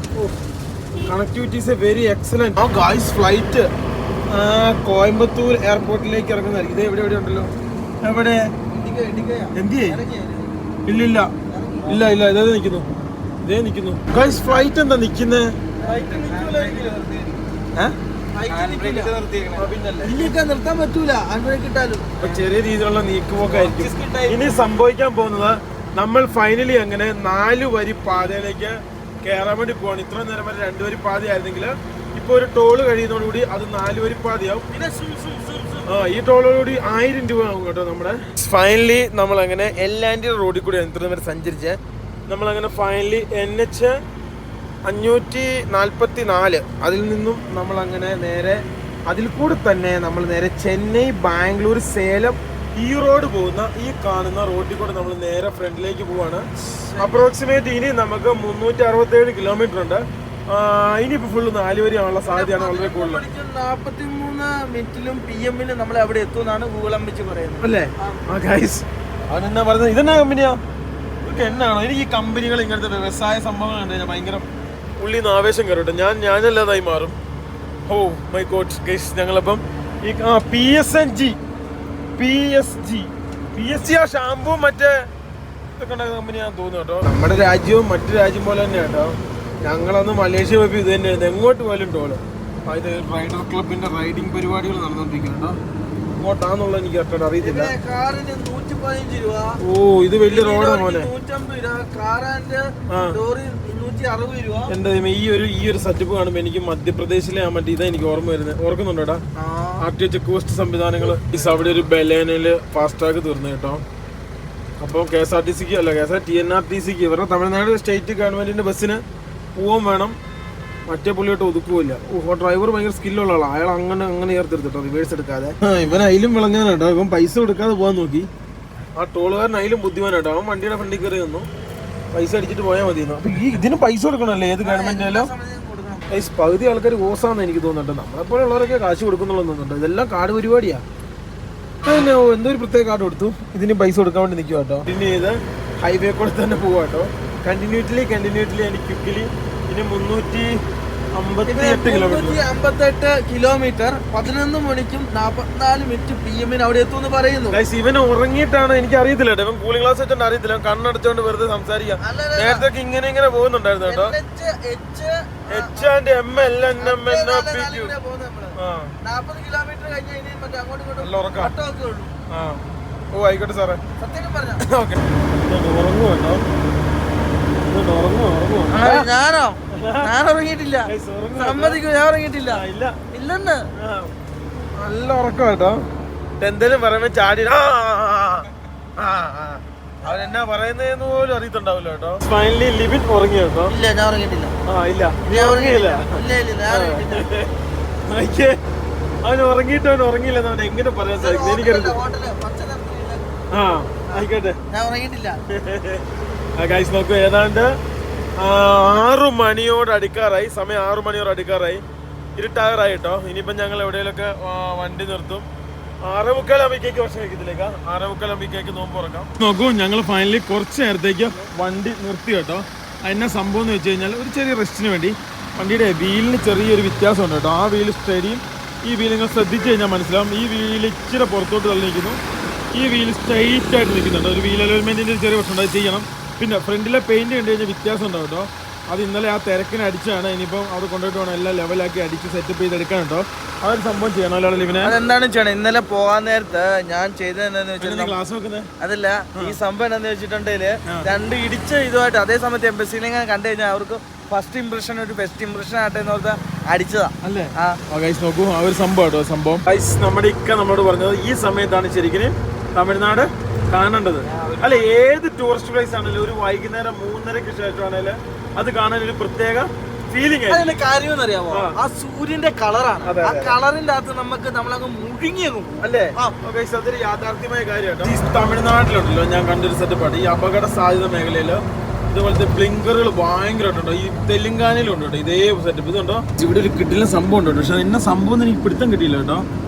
connectivity is a very excellent. ആ ഗായ്സ്, ഫ്ലൈറ്റ് കോയമ്പത്തൂർ എയർപോർട്ടിലേക്ക് ഇറങ്ങുന്നതായിരിക്കും. ഇത് എവിടെ ഉണ്ടല്ലോ, എവിടെ എന്തിയേ? ഇല്ല ഇതേ നിൽക്കുന്നു ഗായ്സ്. ഫ്ലൈറ്റ് എന്താ നിക്കുന്നേ? നിർത്താൻ പറ്റൂല, കിട്ടാലും ചെറിയ രീതിയിലുള്ള നീക്കുപോക്കായിരിക്കും ഇനി സംഭവിക്കാൻ പോകുന്നത്. നമ്മൾ ഫൈനലി അങ്ങനെ 4 വരി പാതയിലേക്ക് കയറാൻ വേണ്ടി പോവാണ്. ഇത്ര നേരം വരെ 2 വരി പാതയായിരുന്നെങ്കിൽ ഇപ്പൊ ഒരു ടോള് കഴിയുന്നതോടുകൂടി അത് 4 വരി പാതയാവും. ഈ ടോളോടുകൂടി 1000 രൂപ ആവും കേട്ടോ നമ്മുടെ. ഫൈനലി നമ്മൾ അങ്ങനെ എല്ലാൻ്റെ റോഡിൽ കൂടി ഇത്ര നേരം സഞ്ചരിച്ച് നമ്മളങ്ങനെ ഫൈനലി NH 544 അതിൽ നിന്നും നമ്മളങ്ങനെ നേരെ അതിൽ കൂടെ തന്നെ നമ്മൾ നേരെ ചെന്നൈ, ബാംഗ്ലൂർ, സേലം, ഈറോഡ് പോകുന്ന ഈ കാണുന്ന റോഡിൽ കൂടെ നമ്മൾ നേരെ ഫ്രണ്ടിലേക്ക് പോവാണ്. അപ്രോക്സിമേറ്റ് ഇനി നമുക്ക് 367 കിലോമീറ്റർ ഉണ്ട്. ഇനിയിപ്പോ ഫുള്ള് 4 വരി ആവാനുള്ള സാധ്യതയാണ് വളരെ കൂടുതൽ. 43 മിനിറ്റിലും PM നമ്മൾ അവിടെ എത്തുമെന്നാണ് ഗൂഗിൾ വെച്ച് പറയുന്നത് അല്ലേ? അവനെന്നാ പറയുന്നത്? ഇതെന്നാ കമ്പനിയാ? ഇതൊക്കെ എന്നാണോ? എനിക്ക് ഈ കമ്പനികൾ ഇങ്ങനത്തെ വ്യവസായ സംഭവങ്ങൾ കണ്ടു കഴിഞ്ഞാൽ ഭയങ്കര ഉള്ളിന്ന് ആവേശം കയറട്ടെ. ഞാനല്ലാതായി മാറും. ഓ മൈ ഗോഡ് ഗൈസ്, ഞങ്ങളപ്പം ഈ PSG ആ ഷാമ്പൂ മറ്റേ ഇതൊക്കെ ഉണ്ടാക്കുന്ന കമ്പനിയാന്ന് തോന്നുന്നു കേട്ടോ. നമ്മുടെ രാജ്യവും മറ്റു രാജ്യം പോലെ തന്നെ കേട്ടോ. ഞങ്ങളന്ന് മലേഷ്യ പോയപ്പോൾ ഇത് തന്നെയായിരുന്നു, എങ്ങോട്ട് പോലും ടോള്. ഇത് റൈഡർ ക്ലബിന്റെ റൈഡിങ് പരിപാടികൾ നടന്നുകൊണ്ടിരിക്കുന്നുണ്ടോ, അങ്ങോട്ടാന്നുള്ളത് എനിക്ക് കറക്റ്റ് അറിയത്തില്ല. ഓ ഇത് വലിയ റോഡാണ് മോനെ. എന്റെ ഈ ഒരു സെറ്റപ്പ് കാണുമ്പോൾ എനിക്ക് മധ്യപ്രദേശിലെ മറ്റേ ഇതാ എനിക്ക് ഓർമ്മ വരുന്നത്. ഓർക്കുന്നുണ്ടോടാ? RTO ചെക്ക് പോസ്റ്റ് സംവിധാനങ്ങൾ. അവിടെ ഒരു ബലേനയില് ഫാസ്ടാഗ് തീർന്നു കേട്ടോ. അപ്പോൾ KSRTCക്ക് അല്ല, TNRTCക്ക് ഇവരുടെ തമിഴ്നാട് സ്റ്റേറ്റ് ഗവൺമെന്റിന്റെ ബസ്സിന് പോവാൻ വേണം, മറ്റേ പുള്ളിയോട്ട് ഒതുക്കുമില്ല. ഡ്രൈവർ ഭയങ്കര സ്കില്ലുള്ള ആളാണ്. അയാൾ അങ്ങനെ ചേർത്തെടുത്തിട്ടോ, റിവേഴ്സ് എടുക്കാതെ. ഇവൻ അതിലും വിളഞ്ഞാനാട്ടോ. ഇവൻ പൈസ കൊടുക്കാതെ പോകാൻ നോക്കി. ആ ടോളുകാരൻ അതിലും ബുദ്ധിമാനാട്ടോ. അവൻ വണ്ടിയുടെ ഫ്രണ്ടിൽ കയറി നിന്നു, പൈസ അടിച്ചിട്ട് പോയാൽ മതിയെന്നു. അപ്പൊ ഇതിന് പൈസ കൊടുക്കണമല്ലേ ഏത് ഗവൺമെന്റിനാലും? പകുതി ആൾക്കാർ ഓസാന്ന് എനിക്ക് തോന്നുന്നുണ്ട്. നമ്മളെപ്പോലെ ഉള്ളവരൊക്കെ കാശ് കൊടുക്കുന്നുള്ളൂ തോന്നുന്നുണ്ട്. ഇതെല്ലാം കാർഡ് പരിപാടിയാ. എന്തോ ഒരു പ്രത്യേക കാർഡ് കൊടുത്തു, ഇതിന് പൈസ കൊടുക്കാൻ വേണ്ടി നിൽക്കുക കേട്ടോ. പിന്നെ ഇത് ഹൈവേ കൂടെ തന്നെ പോവാ കേട്ടോ. കണ്ടിന്യൂറ്റ്ലി എനിക്ക് ക്വിക്കലി ഇനി 358 കിലോമീറ്റർ 11 മണിക്കും 44 മിനിറ്റ് PM അവിടെ എത്തുമെന്ന് പറയുന്നു. ഇവന് ഉറങ്ങിയിട്ടാണ്, എനിക്ക് അറിയത്തില്ല കേട്ടോ. ഇവൻ കൂളിംഗ് ഗ്ലാസ് വെച്ചോണ്ട് അറിയത്തില്ല, കണ്ണടച്ചോണ്ട് വെറുതെ സംസാരിക്കാം. നേരത്തെ ഇങ്ങനെ പോകുന്നുണ്ടായിരുന്നു കേട്ടോ. HMLNMNOPQ 40 കിലോമീറ്റർ നല്ല ഉറക്കം. ഓ ആയിക്കോട്ടെ സാറേ, സത്യം പറഞ്ഞ ഓക്കെ. ഉറങ്ങുവോ കേട്ടോ? ഞാൻ ഉറങ്ങിയിട്ടില്ല, സമ്മതിക്കും. ഞാൻ ഉറങ്ങിയിട്ടില്ല. ഇല്ലെന്ന് നല്ല ഉറക്കം കേട്ടോ. എന്തേലും പറയുമ്പോ ചാടി അവരെന്നാ പറയുന്നതെന്ന് പോലും അറിയത്തുണ്ടാവില്ല കേട്ടോ. ഫൈനലി ലിബിൻ ഉറങ്ങി കേട്ടോ. ഇല്ല ഞാൻ ഉറങ്ങിയിട്ടില്ല. ഇല്ല ഞാൻ ഉറങ്ങിയില്ല. ഇല്ല ഞാൻ ഉറങ്ങിയിട്ടില്ല. അവൻ ഉറങ്ങിയിട്ട് അവൻ ഉറങ്ങിയില്ലെന്ന് അവൻ എങ്ങനെ പറയാൻ സാധിക്കും? എനിക്കറിയാം. ആയിക്കോട്ടെ. ഞാൻ ഉറങ്ങിയിട്ടില്ല. ഗൈസ് നോക്കൂ, ഏതാണ്ട് 6 മണിയോട് അടുക്കാറായി. സമയം 6 മണിയോട് അടുക്കാറായി. ഇരുട്ടാറായി കേട്ടോ. ഇനിയിപ്പം ഞങ്ങൾ എവിടെയെങ്കിലൊക്കെ വണ്ടി നിർത്തും. 6:45 ആകുമ്പോഴേക്ക് ഭക്ഷണം കഴിക്കത്തില്ലേക്കാ. 6:45 ആകുമ്പോഴേക്ക് നോമ്പ് തുറക്കാം. നോക്കൂ, ഞങ്ങൾ ഫൈനലി കുറച്ച് നേരത്തേക്ക് വണ്ടി നിർത്തി കേട്ടോ. അതിനെ സംഭവം എന്ന് വെച്ച് കഴിഞ്ഞാൽ ഒരു ചെറിയ റെസ്റ്റിന് വേണ്ടി. വണ്ടിയുടെ വീലിന് ചെറിയൊരു വ്യത്യാസമുണ്ട് കേട്ടോ. ആ വീല് സ്റ്റഡിയും ഈ വീൽ നിങ്ങൾ ശ്രദ്ധിച്ച് കഴിഞ്ഞാൽ മനസ്സിലാവും. ഈ വീൽ ഇച്ചിരി പുറത്തോട്ട് തള്ളി നിൽക്കുന്നു, ഈ വീൽ സ്ട്രൈറ്റ് ആയിട്ട് നിൽക്കുന്നുണ്ട്. ഒരു വീൽ അലോയ്മെൻറ്റിൻ്റെ ഒരു ചെറിയ പ്രശ്നം അത് ചെയ്യണം. പിന്നെ ഫ്രണ്ടിലെ പെയിൻറ്റ് കണ്ടു കഴിഞ്ഞാൽ വ്യത്യാസം ഉണ്ടാവും കേട്ടോ. അത് ഇന്നലെ ആ തിരക്കിന് അടിച്ചാണ്. ഇനിയിപ്പം അവിടെ കൊണ്ടുപോയിട്ട് വേണം എല്ലാം ലെവലാക്കി അടിച്ച് സെറ്റപ്പ് ചെയ്തെടുക്കാൻ കേട്ടോ. ആ ഒരു സംഭവം ചെയ്യണം. അല്ലാതെ ഇവനെ അതെന്താണ് ചെയ്യണം? ഇന്നലെ പോകാൻ നേരത്ത് ഞാൻ ചെയ്തത് എന്താന്ന് വെച്ചാൽ ക്ലാസ് നോക്കുന്നത് അതല്ല, ഈ സംഭവം എന്താന്ന് വെച്ചിട്ടുണ്ടെങ്കിൽ 2 ഇടിച്ച ഇതുമായിട്ട് അതേ സമയത്ത് എംബസിയിലെങ്ങനെ കണ്ടു കഴിഞ്ഞാൽ അവർക്ക് ഫസ്റ്റ് ഇംപ്രഷൻ ഒരു ബെസ്റ്റ് ഇംപ്രഷൻ ആട്ടെ എന്ന് പറഞ്ഞാൽ അടിച്ചതാ അല്ലേ. ഗൈസ് നോക്കൂ, ആ ഒരു സംഭവം കേട്ടോ. സംഭവം ഗൈസ് നമ്മുടെ നമ്മളോട് പറഞ്ഞത് ഈ സമയത്താണ് ശരിക്കും തമിഴ്നാട് കാണേണ്ടത്. അല്ല, ഏത് ടൂറിസ്റ്റ് പ്ലേസ് ആണെങ്കിലും ഒരു വൈകുന്നേരം 3:30-ക്ക് ശേഷമാണെങ്കിലും അത് കാണാൻ ഒരു പ്രത്യേക ഫീലിംഗ്. അതിന്റെ കാര്യം എന്നറിയാമോ? ആ സൂര്യന്റെ കളറാണ്. ആ കളറിന്റെ അകത്ത് നമ്മളങ്ങ് മുഴുങ്ങിയേക്കും അല്ലേ. അതൊരു യാഥാർത്ഥ്യമായ കാര്യമാണ്. ഈ തമിഴ്നാട്ടിലുണ്ടല്ലോ ഞാൻ കണ്ടൊരു സെറ്റപ്പാണ്. ഈ അപകട സാധ്യത മേഖലയിൽ ഇതുപോലത്തെ ബ്ലിങ്കറുകൾ ഭയങ്കരമായിട്ടുണ്ടോ. ഈ തെലുങ്കാനയിലുണ്ട് കേട്ടോ ഇതേ സെറ്റപ്പ്. ഇതുണ്ടോ ഇവിടെ ഒരു കിട്ടില്ല സംഭവം ഉണ്ട് കേട്ടോ. പക്ഷെ എന്നെ സംഭവം എനിക്ക് പിടുത്തം കിട്ടിയില്ല കേട്ടോ.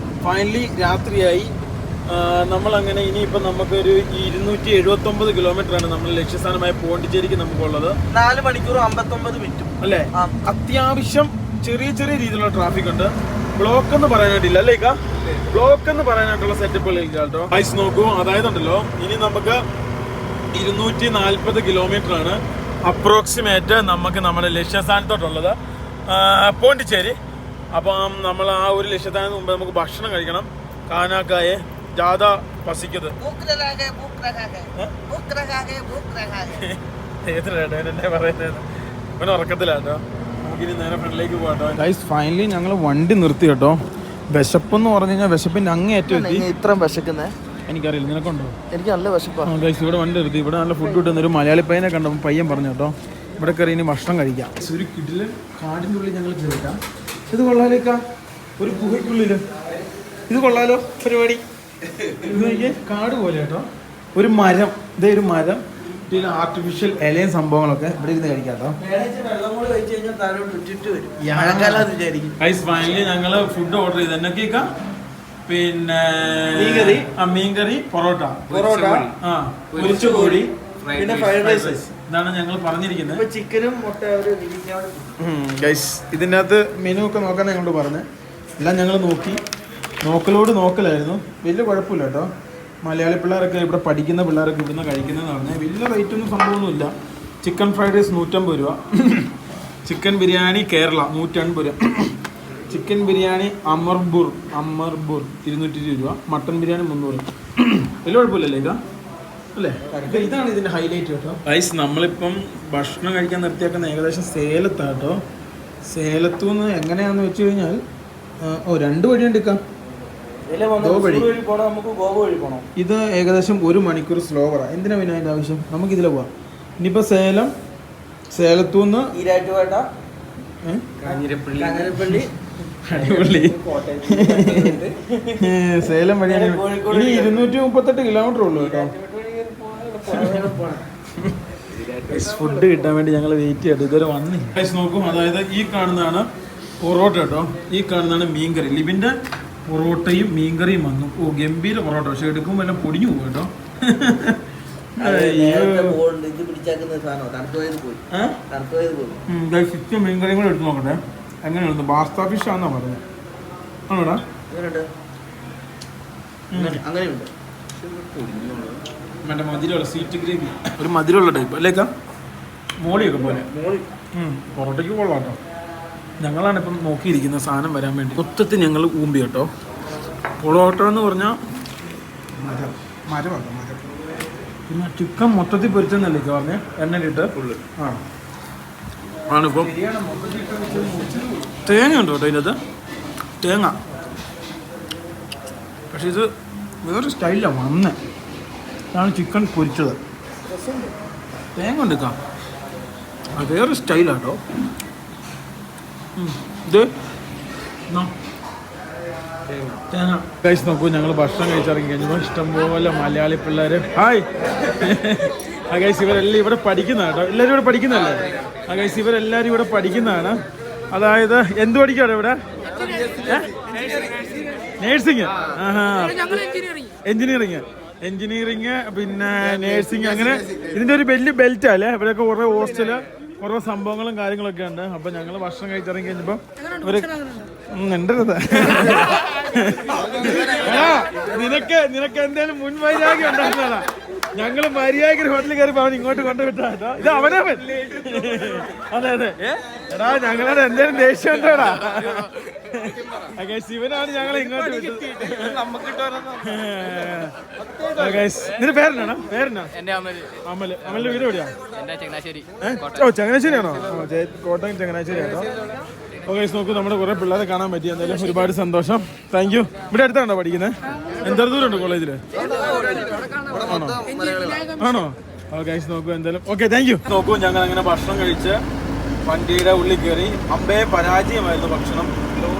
ഫൈനലി രാത്രിയായി. നമ്മളങ്ങനെ ഇനിയിപ്പം നമുക്കൊരു 279 കിലോമീറ്ററാണ് നമ്മൾ ലക്ഷ്യസ്ഥാനമായ പോണ്ടിച്ചേരിക്ക് നമുക്കുള്ളത്. 4 മണിക്കൂർ 59 മിനിറ്റും അല്ലേ. അത്യാവശ്യം ചെറിയ ചെറിയ രീതിയിലുള്ള ട്രാഫിക് ഉണ്ട്. ബ്ലോക്ക് എന്ന് പറയാനായിട്ടില്ല അല്ലേ? ബ്ലോക്ക് എന്ന് പറയാനായിട്ടുള്ള സെറ്റപ്പുകളില്ല കേട്ടോ. ഐസ് നോക്കൂ, അതായത് ഉണ്ടല്ലോ ഇനി നമുക്ക് 240 കിലോമീറ്റർ ആണ് അപ്രോക്സിമേറ്റ് നമുക്ക് നമ്മുടെ ലക്ഷ്യസ്ഥാനത്തോട്ടുള്ളത് പോണ്ടിച്ചേരി. അപ്പം നമ്മൾ ആ ഒരു ലക്ഷ്യസ്ഥാനത്തിന് മുമ്പ് നമുക്ക് ഭക്ഷണം കഴിക്കണം. കാനാക്കായെ ജാഥ പസിക്കത് എന്നെ പറയുന്നത് ഇവനെ ഉറക്കത്തിലാട്ടോ. നമുക്കിനി നേരെ ഫ്രണ്ടിലേക്ക് പോകാട്ടോ. ഗൈസ് ഫൈനലി ഞങ്ങൾ വണ്ടി നിർത്തി കേട്ടോ. വിശപ്പെന്ന് പറഞ്ഞു കഴിഞ്ഞാൽ വിശപ്പിന്റെ അങ്ങേയറ്റം എത്തി. ഇത്രയും വിശക്കുന്നേ എനിക്കറിയില്ല, നിനക്കുണ്ടോ? എനിക്ക് നല്ല വിശപ്പാണ്. ഗൈസ് ഇവിടെ വണ്ടി നിർത്തി. ഇവിടെ നല്ല ഫുഡ് കിട്ടുന്ന ഒരു മലയാളി പയ്യനെ കണ്ടപ്പോൾ പയ്യൻ പറഞ്ഞു കേട്ടോ ഇവിടെ കയറി ഇനി ഭക്ഷണം കഴിക്കാം. ഒരു കിടിലൻ കാടിൻ്റെ ഉള്ളിൽ ഞങ്ങൾ കയറിക്കാം. ഇത് കൊള്ളാലേക്കാ, ഒരു ഗുഹയ്ക്കുള്ളിൽ. ഇത് കൊള്ളാലോ പരിപാടി. ഇത് കാട് പോലെ കേട്ടോ. ഒരു മരം, ഇതേ ഒരു മരം, ഇതിൽ ആർട്ടിഫിഷ്യൽ ഇലയും സംഭവങ്ങളൊക്കെ ഇവിടെ ഇരുന്ന് കഴിക്കാം കേട്ടോ. ഗൈസ് ഫൈനലി ഞങ്ങൾ ഫുഡ് ഓർഡർ ചെയ്ത് എന്നൊക്കെ പിന്നെ മീൻകറി, പൊറോട്ട, പൊരിച്ച കോഴി, പിന്നെ ഫ്രൈഡ് റൈസ്. ഇതാണ് ഞങ്ങൾ പറഞ്ഞിരിക്കുന്നത്. ചിക്കനും മുട്ട. ഗൈസ് ഇതിൻ്റെ അകത്ത് മെനു ഒക്കെ നോക്കാൻ ഞങ്ങളോട് പറഞ്ഞത് എല്ലാം ഞങ്ങൾ നോക്കി. നോക്കലായിരുന്നു. വലിയ കുഴപ്പമില്ല കേട്ടോ. മലയാളി പിള്ളേരൊക്കെ ഇവിടെ പഠിക്കുന്ന പിള്ളേരൊക്കെ ഇവിടുന്ന് കഴിക്കുന്നതെന്ന് പറഞ്ഞാൽ വലിയ റേറ്റൊന്നും സംഭവമൊന്നുമില്ല. ചിക്കൻ ഫ്രൈഡ് റൈസ് 150 രൂപ, ചിക്കൻ ബിരിയാണി കേരള 180 രൂപ, ചിക്കൻ ബിരിയാണി അമർബൂർ 220 രൂപ, മട്ടൻ ബിരിയാണി 300. വലിയ കുഴപ്പമില്ലല്ലേ ഇതാ അല്ലേ? ഇതാണ് ഇതിൻ്റെ ഹൈലൈറ്റ് കേട്ടോ. ഗൈസ് നമ്മളിപ്പം ഭക്ഷണം കഴിക്കാൻ നിർത്തിയേക്കുന്ന ഏകദേശം സേലത്താട്ടോ. സേലത്തു നിന്ന് എങ്ങനെയാണെന്ന് വെച്ച് കഴിഞ്ഞാൽ 2 വഴി എടുക്കാം. ഇത് ഏകദേശം 1 മണിക്കൂർ സ്ലോവറാണ്. എന്തിനാ പിന്നെ അതിൻ്റെ ആവശ്യം? നമുക്ക് ഇതിലെ പോവാം. ഇനിയിപ്പോൾ സേലത്തുനിന്ന് അടിപൊളി സേലം വഴിയാണ്. ഇനി 238 കിലോമീറ്റർ ഉള്ളൂ കേട്ടോ. ഫുഡ് കിട്ടാൻ വേണ്ടി ഞങ്ങൾ വെയിറ്റ് ചെയ്തു. ഇതുവരെ വന്നി. നോക്കും, അതായത് ഈ കാണുന്നതാണ് പൊറോട്ട കേട്ടോ. ഈ കാണുന്നതാണ് മീൻകറി. ലിബിൻ്റെ പൊറോട്ടയും മീൻകറിയും വന്നു. ഗംഭീര പൊറോട്ട. പക്ഷെ എടുക്കുമ്പോൾ എല്ലാം പൊടിഞ്ഞു പോകും കേട്ടോ. ചിക്കൻ മീൻകറിയും കൂടെ എടുത്ത് നോക്കട്ടെ എങ്ങനെയുണ്ട്. ബാസ്ത ഫിഷ് ആണെന്നാ പറഞ്ഞത്. ആണോടാ? മറ്റേ മധുരമുള്ള സ്വീറ്റ് ഗ്രേവി, ഒരു മധുരമുള്ള ടൈപ്പ് അല്ലേക്കാ. മോളിയൊക്കെ പോലെ. പൊറോട്ടയ്ക്ക് കൊള്ളാം കേട്ടോ. ഞങ്ങളാണ് ഇപ്പം നോക്കിയിരിക്കുന്ന സാധനം വരാൻ വേണ്ടി. മൊത്തത്തിൽ ഞങ്ങൾ ഊമ്പി കേട്ടോ. പൊറോട്ട എന്ന് പറഞ്ഞാൽ മരം. പിന്നെ ചിക്കൻ മൊത്തത്തിൽ പൊരിച്ചെന്നല്ലേ പറഞ്ഞേ, എണ്ണയിലിട്ട് ആണിപ്പം. തേങ്ങ ഉണ്ട് കേട്ടോ ഇതിനകത്ത്. തേങ്ങ പക്ഷെ ഇത് വേറെ സ്റ്റൈലാണ് വന്നേ. ഇതാണ് ചിക്കൻ പൊരിച്ചത്, തേങ്ങ കൊണ്ടിരിക്കാം. അത് വേറെ സ്റ്റൈലാട്ടോ ഇത്. തേങ്ങ കഴിച്ച് നോക്കൂ. ഞങ്ങൾ ഭക്ഷണം കഴിച്ചിറങ്ങി കഴിഞ്ഞപ്പോൾ ഇഷ്ടംപോലെ മലയാളി പിള്ളേർ. ഹായ് ആ ഗൈസ്, ഇവരെല്ലാം ഇവിടെ പഠിക്കുന്നതാണ് കേട്ടോ. എല്ലാവരും ഇവിടെ പഠിക്കുന്നതല്ലേ? ആ ഗൈസ്, ഇവരെല്ലാവരും ഇവിടെ പഠിക്കുന്നതാണ്. അതായത് എന്ത് പഠിക്കുകയാണ് ഇവിടെ? നേഴ്സിങ്, എഞ്ചിനീയറിങ്, പിന്നെ നേഴ്സിങ്, അങ്ങനെ ഇതിൻ്റെ ഒരു വലിയ ബെൽറ്റല്ലേ. ഇവിടെയൊക്കെ കുറേ ഹോസ്റ്റല്, കുറേ സംഭവങ്ങളും കാര്യങ്ങളൊക്കെ ഉണ്ട്. അപ്പം ഞങ്ങൾ ഭക്ഷണം കഴിച്ചിറങ്ങി കഴിഞ്ഞപ്പോൾ ഇവർ ഉണ്ടത് നിനക്ക് എന്തേലും മുൻവൈരാഗ്യം ഉണ്ടായിരുന്നതാ. ഞങ്ങൾ മര്യാദയ്ക്ക് ഹോട്ടലിൽ കയറിപ്പോ അവൻ ഇങ്ങോട്ട് കൊണ്ടുവിട്ടാ. ഇത് അവനവൻ. അതെ അതെ എടാ, ഞങ്ങളുടെ എന്തേലും ദേഷ്യം ഉണ്ടോടാ? ശിവനാണ് ഞങ്ങളെ ഇങ്ങോട്ട് വിട്ടത്. നിന്റെ പേരെന്നാണ്? അമല്. അമലിന്റെ വീട് എവിടെയാ? ചങ്ങനാശ്ശേരിയാണോ? കോട്ടയം ചങ്ങനാശ്ശേരി ആട്ടോ. ഓക്കെ, നോക്കൂ, നമ്മുടെ കുറെ പിള്ളേരെ കാണാൻ പറ്റി. എന്തായാലും ഒരുപാട് സന്തോഷം. Thank you. ഇവിടെ അടുത്താണോ പഠിക്കുന്നത്? എന്തോ ദൂരമുണ്ട് കോളേജില്? ആണോ? ഓക്കെ, നോക്കൂ എന്തായാലും. Okay, thank you. നോക്കൂ, ഞങ്ങൾ അങ്ങനെ ഭക്ഷണം കഴിച്ച് വണ്ടിയുടെ ഉള്ളിൽ കയറി. അമ്പേ പരാജയമായിരുന്നു ഭക്ഷണം.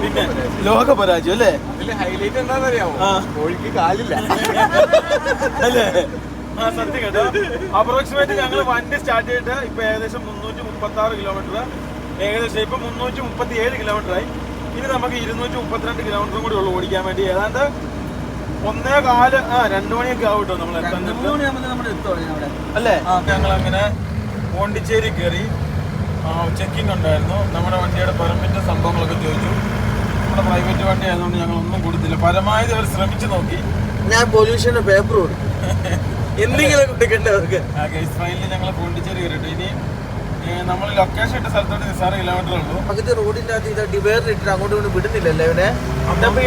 പിന്നെ ലോക പരാജയം അല്ലേ? ഹൈലൈറ്റ് എന്താണെന്നറിയാമോ? കോഴിക്ക് കാലില്ല അല്ലേ? ആ, സത്യം കേട്ടോ. അപ്രോക്സിമേറ്റ് ഞങ്ങൾ വണ്ടി സ്റ്റാർട്ട് ചെയ്തിട്ട് ഇപ്പൊ ഏകദേശം 336 കിലോമീറ്റർ, ഏകദേശം ഇപ്പൊ 337 കിലോമീറ്റർ ആയി. ഇനി നമുക്ക് 232 കിലോമീറ്ററും കൂടി ഉള്ളു ഓടിക്കാൻ വേണ്ടി. ഏതാണ്ട് 2 മണിയൊക്കെ ആവും കേട്ടോ നമ്മൾ എത്താൻ. അല്ലേ? ഞങ്ങൾ അങ്ങനെ പോണ്ടിച്ചേരി കയറി. ചെക്കിംഗ് ഉണ്ടായിരുന്നു. നമ്മുടെ വണ്ടിയുടെ പെർമിറ്റ് സംഭവങ്ങളൊക്കെ ചോദിച്ചു. നമ്മുടെ പ്രൈവറ്റ് വണ്ടി ആയതുകൊണ്ട് ഞങ്ങൾ ഒന്നും കൊടുത്തില്ല. പരമാവധി അവർ ശ്രമിച്ചു നോക്കി. ഞാൻ പൊല്യൂഷന്റെ പേപ്പർ കൊടുക്കും, എന്തെങ്കിലും കൊടുക്കണ്ടവർക്ക്. ഫൈനലി ഞങ്ങൾ പോണ്ടിച്ചേരി കയറിയിട്ട് ഇനി നമ്മൾ ലൊക്കേഷൻ ഇട്ട സ്ഥലത്തോട്ട് 6 കിലോമീറ്റർ ഉള്ളൂ. പകുതി റോഡിന്റെ അകത്ത് ഇത് ഡിവൈഡർ ഇട്ടിട്ട് അങ്ങോട്ട് കൊണ്ട് വിടുന്നില്ലല്ലോ ഇവിടെ.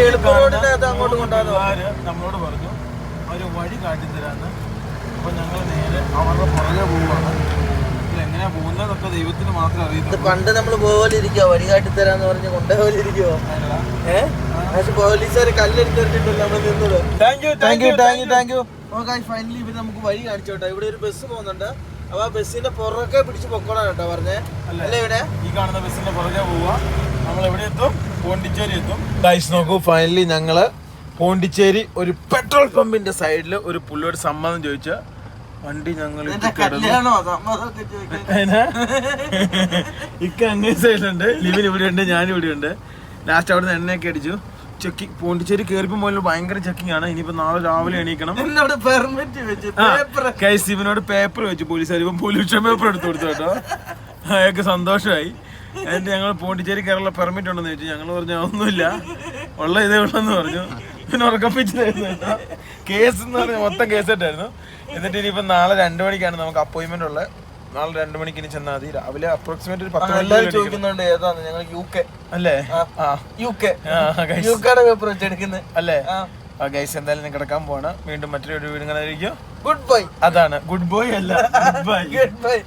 എളുപ്പ റോഡിന്റെ അകത്ത് അങ്ങോട്ട് കൊണ്ടുപോകുന്നു. നമ്മളോട് പറഞ്ഞു അവർ വഴി കാട്ടിത്തരാന്ന്. അപ്പൊ ഞങ്ങൾ നേരെ അവരുടെ പുറകെ പോവുകയാണ്. എങ്ങനെയാ പോകുന്നതൊക്കെ ദൈവത്തിന് മാത്രം അറിയുന്നത്. പണ്ട് നമ്മൾ പോലെ ഇരിക്കുവോ, വഴി കാട്ടിത്തരാന്ന് പറഞ്ഞ് കൊണ്ടുപോലെ ഇരിക്കുവോ? പക്ഷെ പോലീസുകാർ കല്ലെടുത്തിട്ടില്ല നമ്മൾ നിന്നത്. Thank you. ഫൈനലി ഇവര് നമുക്ക് വഴി കാണിച്ചു കേട്ടോ. ഇവിടെ ഒരു ബസ് പോകുന്നുണ്ട്. അപ്പൊ ആ ബസ്സിന്റെ പുറകെ പിടിച്ച് പൊക്കോളാം കേട്ടോ പറഞ്ഞേ. അല്ലേ? ഇവിടെ ഈ കാണുന്ന ബസ്സിന്റെ പുറകെ പോവുക. നമ്മൾ എവിടെ എത്തും? പോണ്ടിച്ചേരി എത്തും. ഗൈസ് നോക്കൂ, ഫൈനലി ഞങ്ങള് പോണ്ടിച്ചേരി ഒരു പെട്രോൾ പമ്പിന്റെ സൈഡിൽ ഒരു പുള്ളിയോട് സമ്മതം ചോദിച്ച വണ്ടി ഞങ്ങൾ ഇക്ക അങ്ങേ സൈഡിലുണ്ട്, ലിവിൻ ഇവിടെ ഉണ്ട്, ഞാനിവിടെ ഉണ്ട്. ലാസ്റ്റ് അവിടെ നിന്ന് എണ്ണയൊക്കെ അടിച്ചു. ചെക്കിങ് പോണ്ടിച്ചേരി കയറിപ്പോ മുതൽ ഭയങ്കര ചെക്കിംഗ് ആണ്. ഇനിയിപ്പോ നാളെ രാവിലെ എണീക്കണം. ഗൈസ് ഇവനോട് പേപ്പർ വെച്ചു പോലീസുകാർ. ഇപ്പം പൊല്യൂഷൻ പേപ്പർ എടുത്തു കൊടുത്തു കേട്ടോ. അയാൾക്ക് സന്തോഷമായി. എന്നിട്ട് ഞങ്ങൾ പോണ്ടിച്ചേരി കയറുള്ള പെർമിറ്റ് ഉണ്ടെന്ന് ചോദിച്ചു. ഞങ്ങൾ പറഞ്ഞു ഒന്നുമില്ല, ഉള്ള ഇതേ ഉള്ളെന്ന് പറഞ്ഞു. പിന്നെ ഉറക്കപ്പിച്ചിട്ടായിരുന്നു കേട്ടോ. കേസ് എന്ന് പറഞ്ഞാൽ മൊത്തം കേസായിട്ടായിരുന്നു. എന്നിട്ട് ഇനിയിപ്പം നാളെ 2 മണിക്കാണ് നമുക്ക് അപ്പോയിന്റ്മെന്റ് ഉള്ളത്. നാളെ 2 മണിക്ക് ഇനി ചെന്നാൽ മതി. രാവിലെ അപ്രോക്സിമേറ്റ് ഒരു 10 മണി ചോദിക്കുന്നുണ്ട് ഏതാണ് ഞങ്ങൾ UK അല്ലേ? യുടെ പേപ്പർ വെച്ചെടുക്കുന്നത് അല്ലേ? ഗൈസ് എന്തായാലും കിടക്കാൻ പോവാണ്. വീണ്ടും മറ്റൊരു വീട് കാണാതിരിക്കും. Good bye. അതാണ് ഗുഡ് ബോയ് അല്ല, ഗുഡ് ബൈ.